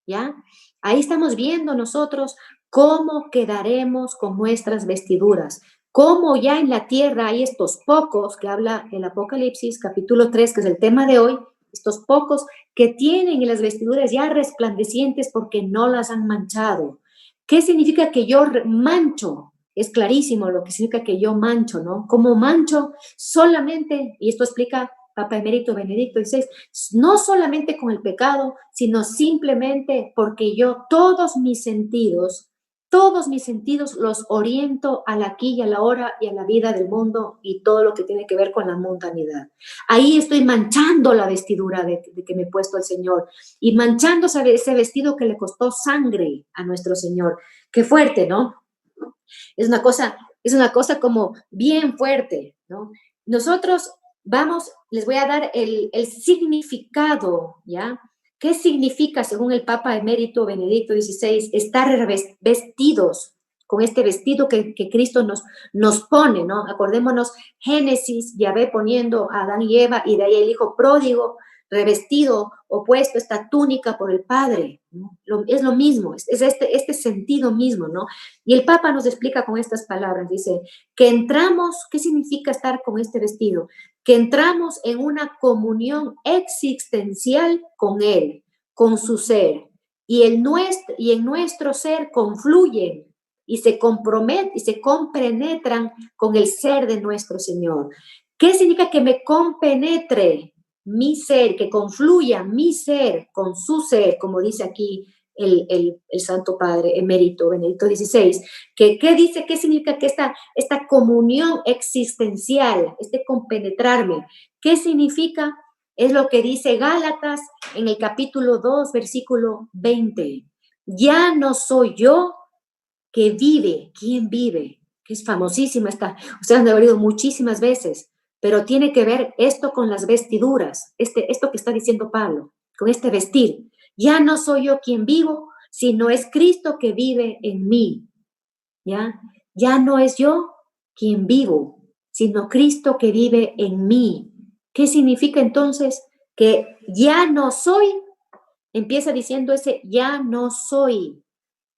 ¿Ya? Ahí estamos viendo nosotros cómo quedaremos con nuestras vestiduras. Cómo ya en la tierra hay estos pocos que habla el Apocalipsis, capítulo 3, que es el tema de hoy, estos pocos que tienen las vestiduras ya resplandecientes porque no las han manchado. ¿Qué significa que yo mancho? Es clarísimo lo que significa que yo mancho, ¿no? Como mancho solamente, y esto explica Papa Emérito Benedicto XVI, no solamente con el pecado, sino simplemente porque yo todos mis sentidos los oriento al aquí y a la hora y a la vida del mundo y todo lo que tiene que ver con la mundanidad. Ahí estoy manchando la vestidura de que me he puesto el Señor y manchando ese vestido que le costó sangre a nuestro Señor. Qué fuerte, ¿no? Es una cosa como bien fuerte, ¿no? Nosotros les voy a dar el significado, ¿ya? ¿Qué significa, según el Papa Emérito Benedicto XVI, estar vestidos con este vestido que Cristo nos pone, ¿no? Acordémonos, Génesis, Yahvé poniendo a Adán y Eva, y de ahí el hijo pródigo, revestido, opuesto, esta túnica por el Padre, ¿no? Es lo mismo, es este sentido mismo, ¿no? Y el Papa nos explica con estas palabras, dice, que entramos, ¿qué significa estar con este vestido? Que entramos en una comunión existencial con Él, con su ser, y en nuestro ser confluyen y se comprometen y se compenetran con el ser de nuestro Señor. ¿Qué significa que me compenetre mi ser, que confluya mi ser con su ser, como dice aquí el Santo Padre Emérito Benedicto XVI? ¿Qué dice? ¿Qué significa que esta comunión existencial, este compenetrarme? ¿Qué significa? Es lo que dice Gálatas en el capítulo 2, versículo 20. Ya no soy yo que vive, ¿quién vive? Que es famosísima esta, ustedes han oído muchísimas veces, pero tiene que ver esto con las vestiduras, esto que está diciendo Pablo, con este vestir. Ya no soy yo quien vivo, sino es Cristo que vive en mí. ¿Ya? Ya no es yo quien vivo, sino Cristo que vive en mí. ¿Qué significa entonces? Que ya no soy, empieza diciendo ese ya no soy,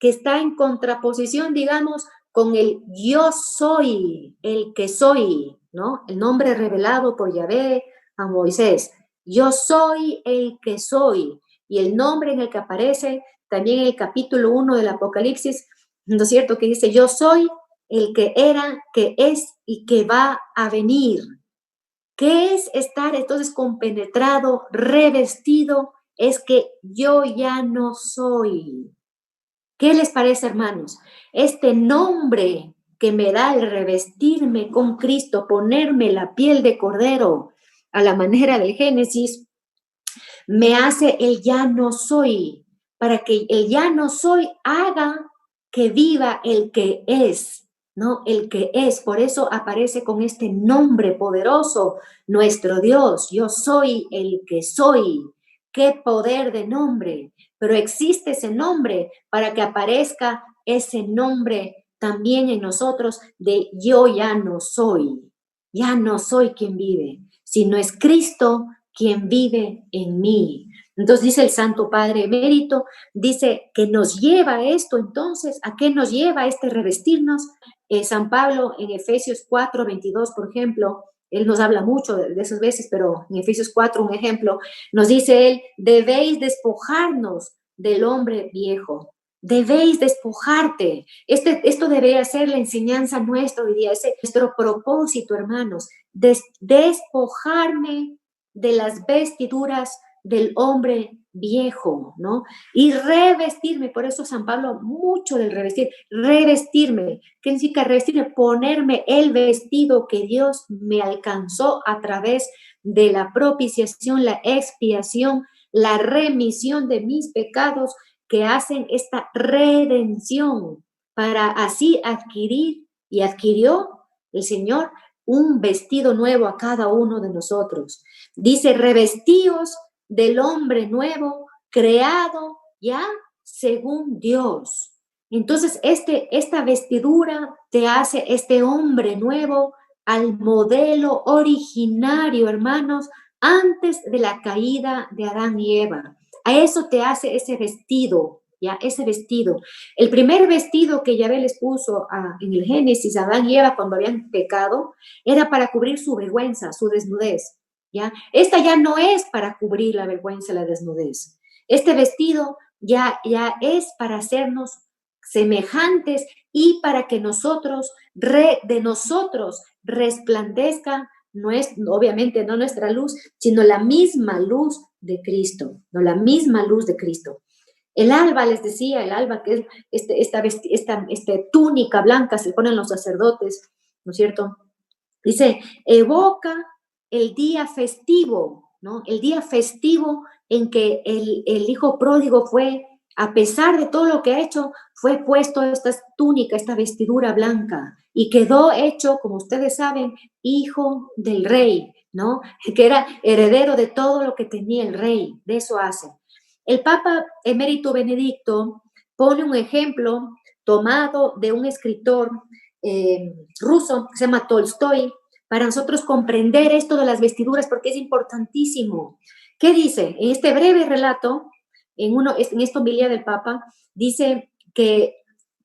que está en contraposición, digamos, con el yo soy, el que soy, ¿no? El nombre revelado por Yahvé a Moisés. Yo soy el que soy. Y el nombre en el que aparece también en el capítulo 1 del Apocalipsis, ¿no es cierto? Que dice, yo soy el que era, que es y que va a venir. ¿Qué es estar entonces compenetrado, revestido? Es que yo ya no soy. ¿Qué les parece, hermanos? Este nombre que me da el revestirme con Cristo, ponerme la piel de cordero a la manera del Génesis, me hace el ya no soy, para que el ya no soy haga que viva el que es, ¿no? El que es, por eso aparece con este nombre poderoso, nuestro Dios, yo soy el que soy. Qué poder de nombre, pero existe ese nombre para que aparezca ese nombre también en nosotros de yo ya no soy quien vive, sino es Cristo quien vive en mí. Entonces dice el Santo Padre Emérito, dice que nos lleva esto entonces, ¿a qué nos lleva este revestirnos? San Pablo en Efesios 4:22, por ejemplo, él nos habla mucho de esas veces, pero en Efesios 4, un ejemplo, nos dice él, debéis despojarnos del hombre viejo. Debéis despojarte. Esto debe ser la enseñanza nuestra hoy día, ese es nuestro propósito, hermanos, despojarme de las vestiduras del hombre viejo, ¿no? Y revestirme, por eso San Pablo mucho del revestirme. ¿Qué significa revestirme? Ponerme el vestido que Dios me alcanzó a través de la propiciación, la expiación, la remisión de mis pecados que hacen esta redención para así adquirir y adquirió el Señor un vestido nuevo a cada uno de nosotros. Dice, revestíos del hombre nuevo, creado ya según Dios. Entonces, esta vestidura te hace este hombre nuevo al modelo originario, hermanos, antes de la caída de Adán y Eva. A eso te hace ese vestido, ya, ese vestido. El primer vestido que Yahvé les puso en el Génesis a Adán y Eva cuando habían pecado era para cubrir su vergüenza, su desnudez, ya. Esta ya no es para cubrir la vergüenza, la desnudez. Este vestido ya es para hacernos semejantes y para que de nosotros resplandezca, no es, obviamente no nuestra luz, sino la misma luz de Cristo, no la misma luz de Cristo. El alba, les decía, el alba que es esta túnica blanca se ponen los sacerdotes, ¿no es cierto? Dice, evoca el día festivo, ¿no? El día festivo en que el hijo pródigo fue, a pesar de todo lo que ha hecho, fue puesto esta túnica, esta vestidura blanca, y quedó hecho, como ustedes saben, hijo del rey, ¿no? Que era heredero de todo lo que tenía el rey, de eso hace. El Papa Emérito Benedicto pone un ejemplo tomado de un escritor ruso que se llama Tolstoy, para nosotros comprender esto de las vestiduras, porque es importantísimo. ¿Qué dice? En este breve relato, en esta homilía del Papa, dice que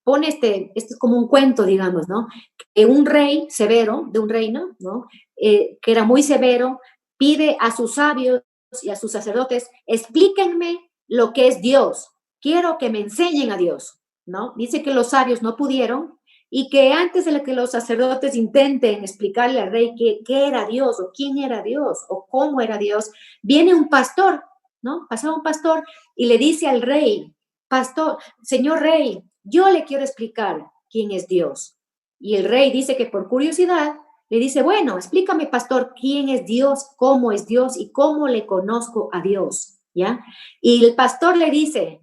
pone este es como un cuento, digamos, ¿no? Que un rey severo, de un reino, ¿no? Que era muy severo, pide a sus sabios y a sus sacerdotes, explíquenme lo que es Dios, quiero que me enseñen a Dios, ¿no? Dice que los sabios no pudieron, y que antes de que los sacerdotes intenten explicarle al rey qué era Dios, o quién era Dios, o cómo era Dios, viene un pastor, ¿no? Pasaba un pastor y le dice al rey, pastor, señor rey, yo le quiero explicar quién es Dios. Y el rey dice que por curiosidad le dice, bueno, explícame, pastor, quién es Dios y cómo le conozco a Dios, ¿ya? Y el pastor le dice,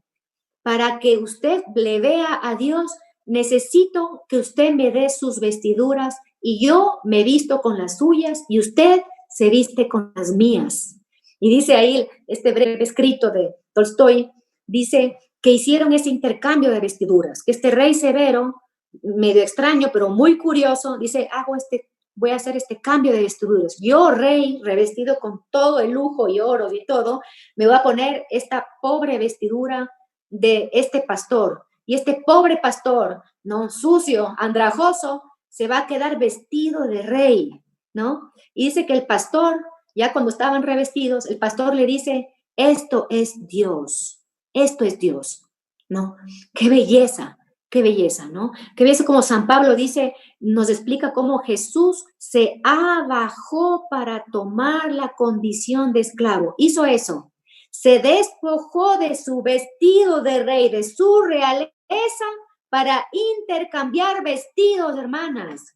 para que usted le vea a Dios, necesito que usted me dé sus vestiduras y yo me visto con las suyas y usted se viste con las mías. Y dice ahí este breve escrito de Tolstoy, dice que hicieron ese intercambio de vestiduras, que este rey severo, medio extraño, pero muy curioso, dice, voy a hacer este cambio de vestiduras. Yo, rey, revestido con todo el lujo y oro y todo, me voy a poner esta pobre vestidura de este pastor. Y este pobre pastor, ¿no? Sucio, andrajoso, se va a quedar vestido de rey, ¿no? Y dice que el pastor, ya cuando estaban revestidos, el pastor le dice, esto es Dios, ¿no? Qué belleza, ¿no? Qué belleza, como San Pablo dice, nos explica cómo Jesús se abajó para tomar la condición de esclavo. Hizo eso. Se despojó de su vestido de rey, de su realeza, para intercambiar vestidos, hermanas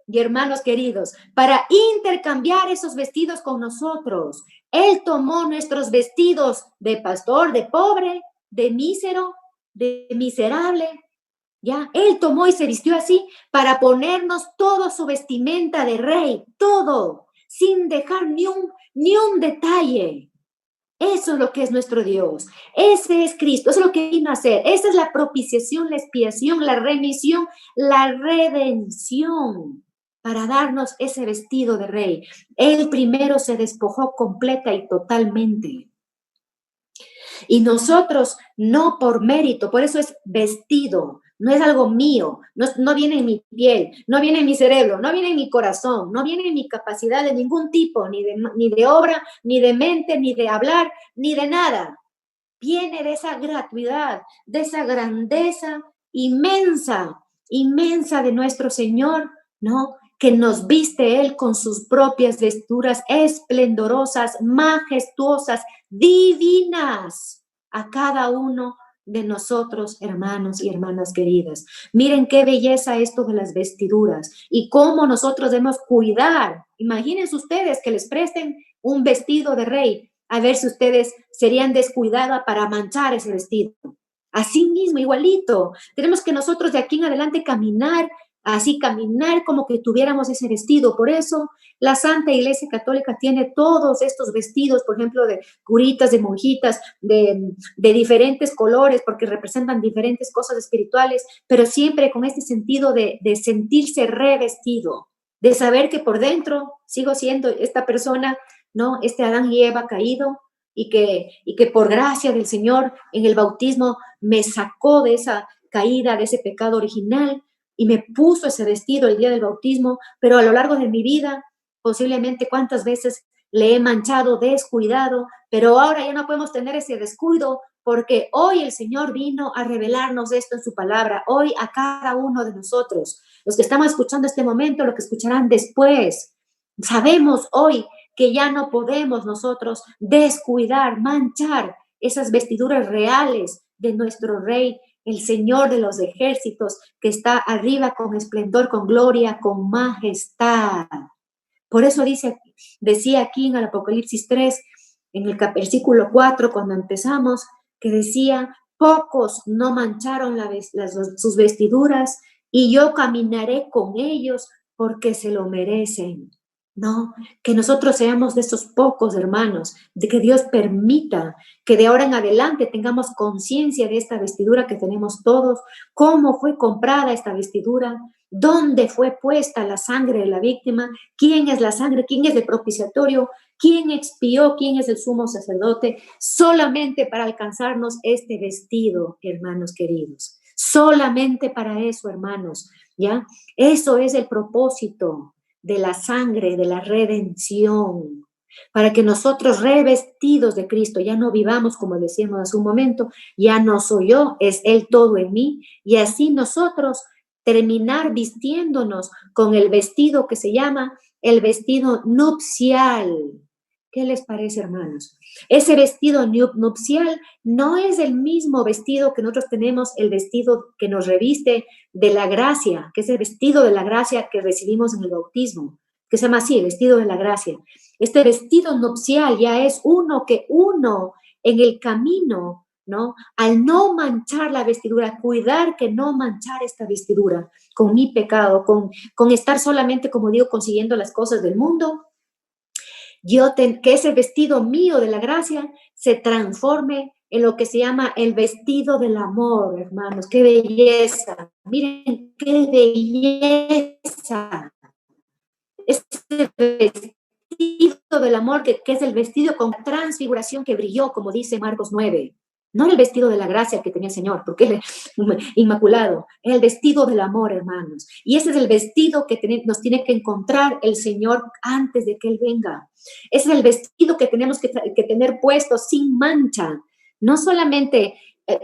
y hermanos queridos, para intercambiar esos vestidos con nosotros. Él tomó nuestros vestidos de pastor, de pobre, de mísero, de miserable, ¿ya? Él tomó y se vistió así para ponernos todo su vestimenta de rey, todo, sin dejar ni un detalle. Eso es lo que es nuestro Dios. Ese es Cristo. Eso es lo que vino a hacer. Esa es la propiciación, la expiación, la remisión, la redención para darnos ese vestido de rey. Él primero se despojó completa y totalmente. Y nosotros no por mérito, por eso es vestido, no es algo mío, no viene en mi piel, no viene en mi cerebro, no viene en mi corazón, no viene en mi capacidad de ningún tipo, ni de obra, ni de mente, ni de hablar, ni de nada. Viene de esa gratuidad, de esa grandeza inmensa, inmensa de nuestro Señor, ¿no? Que nos viste Él con sus propias vestiduras esplendorosas, majestuosas, divinas a cada uno de nosotros, hermanos y hermanas queridas. Miren qué belleza esto de las vestiduras y cómo nosotros debemos cuidar. Imagínense ustedes que les presten un vestido de rey, a ver si ustedes serían descuidadas para manchar ese vestido. Así mismo, igualito. Tenemos que nosotros de aquí en adelante caminar así caminar como que tuviéramos ese vestido. Por eso la Santa Iglesia Católica tiene todos estos vestidos, por ejemplo, de curitas, de monjitas, de diferentes colores, porque representan diferentes cosas espirituales, pero siempre con este sentido de sentirse revestido, de saber que por dentro sigo siendo esta persona, ¿no? Este Adán y Eva caído, y que por gracia del Señor en el bautismo me sacó de esa caída, de ese pecado original, y me puso ese vestido el día del bautismo, pero a lo largo de mi vida, posiblemente cuántas veces le he manchado, descuidado, pero ahora ya no podemos tener ese descuido porque hoy el Señor vino a revelarnos esto en su palabra, hoy a cada uno de nosotros, los que estamos escuchando este momento, los que escucharán después, sabemos hoy que ya no podemos nosotros descuidar, manchar esas vestiduras reales de nuestro Rey, el Señor de los ejércitos, que está arriba con esplendor, con gloria, con majestad. Por eso decía aquí en el Apocalipsis 3, en el versículo 4, cuando empezamos, que decía, pocos no mancharon sus vestiduras y yo caminaré con ellos porque se lo merecen. No, que nosotros seamos de esos pocos hermanos, de que Dios permita que de ahora en adelante tengamos conciencia de esta vestidura que tenemos todos, cómo fue comprada esta vestidura, dónde fue puesta la sangre de la víctima, quién es la sangre, quién es el propiciatorio, quién expió, quién es el sumo sacerdote, solamente para alcanzarnos este vestido, hermanos queridos. Solamente para eso, hermanos, ¿ya? Eso es el propósito de la sangre, de la redención, para que nosotros revestidos de Cristo ya no vivamos como decíamos hace un momento, ya no soy yo, es Él todo en mí, y así nosotros terminar vistiéndonos con el vestido que se llama el vestido nupcial. ¿Qué les parece, hermanos? Ese vestido nupcial no es el mismo vestido que nosotros tenemos, el vestido que nos reviste de la gracia, que es el vestido de la gracia que recibimos en el bautismo, que se llama así, el vestido de la gracia. Este vestido nupcial ya es uno en el camino, ¿no? Al no manchar la vestidura, cuidar que no manchar esta vestidura con mi pecado, con estar solamente, como digo, consiguiendo las cosas del mundo, que ese vestido mío de la gracia se transforme en lo que se llama el vestido del amor, hermanos. ¡Qué belleza! Miren, qué belleza. Este vestido del amor, que es el vestido con transfiguración que brilló, como dice Marcos 9. No el vestido de la gracia que tenía el Señor, porque Él es inmaculado. Es el vestido del amor, hermanos. Y ese es el vestido que nos tiene que encontrar el Señor antes de que Él venga. Ese es el vestido que tenemos que tener puesto sin mancha. No solamente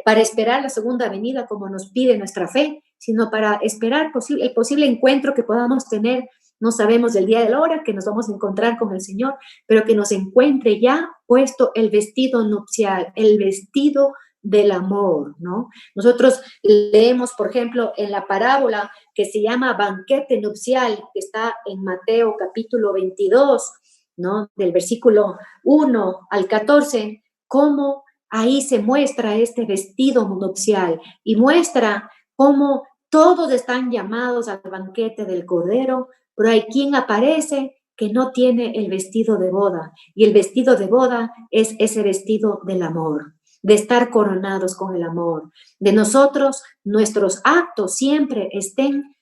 para esperar la segunda venida como nos pide nuestra fe, sino para esperar el posible encuentro que podamos tener. No sabemos del día de la hora que nos vamos a encontrar con el Señor, pero que nos encuentre ya puesto el vestido nupcial, el vestido del amor, ¿no? Nosotros leemos, por ejemplo, en la parábola que se llama banquete nupcial, que está en Mateo capítulo 22, ¿no? Del versículo 1 al 14, cómo ahí se muestra este vestido nupcial y muestra cómo todos están llamados al banquete del Cordero, pero hay quien aparece que no tiene el vestido de boda, y el vestido de boda es ese vestido del amor, de estar coronados con el amor, de nosotros, nuestros actos siempre estén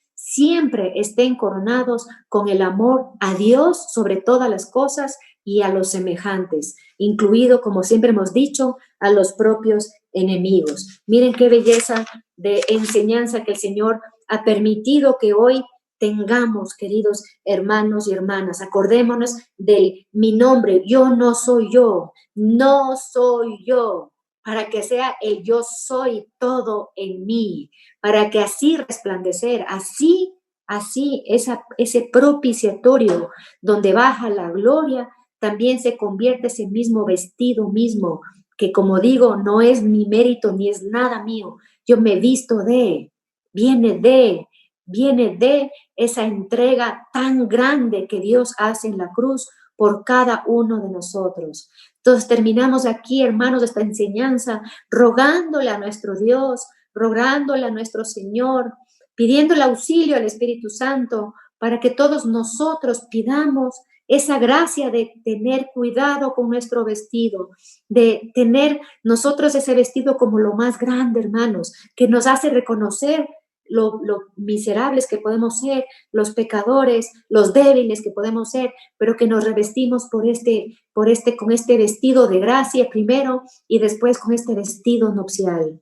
coronados con el amor a Dios sobre todas las cosas y a los semejantes, incluido, como siempre hemos dicho, a los propios enemigos. Miren qué belleza de enseñanza que el Señor ha permitido que hoy tengamos, queridos hermanos y hermanas. Acordémonos de mi nombre, yo no soy yo, no soy yo, para que sea el yo soy todo en mí, para que así resplandecer, así ese propiciatorio donde baja la gloria, también se convierte ese mismo vestido mismo, que como digo, no es mi mérito ni es nada mío, yo me visto viene de esa entrega tan grande que Dios hace en la cruz por cada uno de nosotros. Entonces terminamos aquí, hermanos, esta enseñanza rogándole a nuestro Dios, rogándole a nuestro Señor pidiendo el auxilio al Espíritu Santo para que todos nosotros pidamos esa gracia de tener cuidado con nuestro vestido, de tener nosotros ese vestido como lo más grande, hermanos, que nos hace reconocer lo miserables que podemos ser, los pecadores, los débiles que podemos ser, pero que nos revestimos con este vestido de gracia primero y después con este vestido nupcial.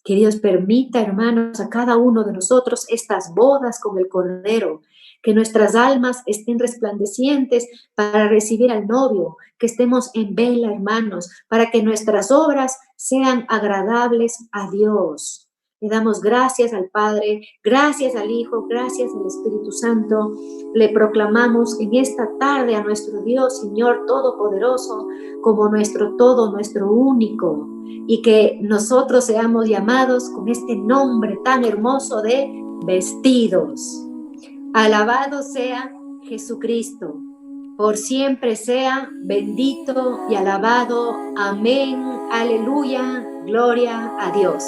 Que Dios permita, hermanos, a cada uno de nosotros estas bodas con el Cordero, que nuestras almas estén resplandecientes para recibir al novio, que estemos en vela, hermanos, para que nuestras obras sean agradables a Dios. Le damos gracias al Padre, gracias al Hijo, gracias al Espíritu Santo. Le proclamamos en esta tarde a nuestro Dios, Señor Todopoderoso, como nuestro todo, nuestro único, y que nosotros seamos llamados con este nombre tan hermoso de vestidos. Alabado sea Jesucristo, por siempre sea bendito y alabado. Amén, aleluya, gloria a Dios.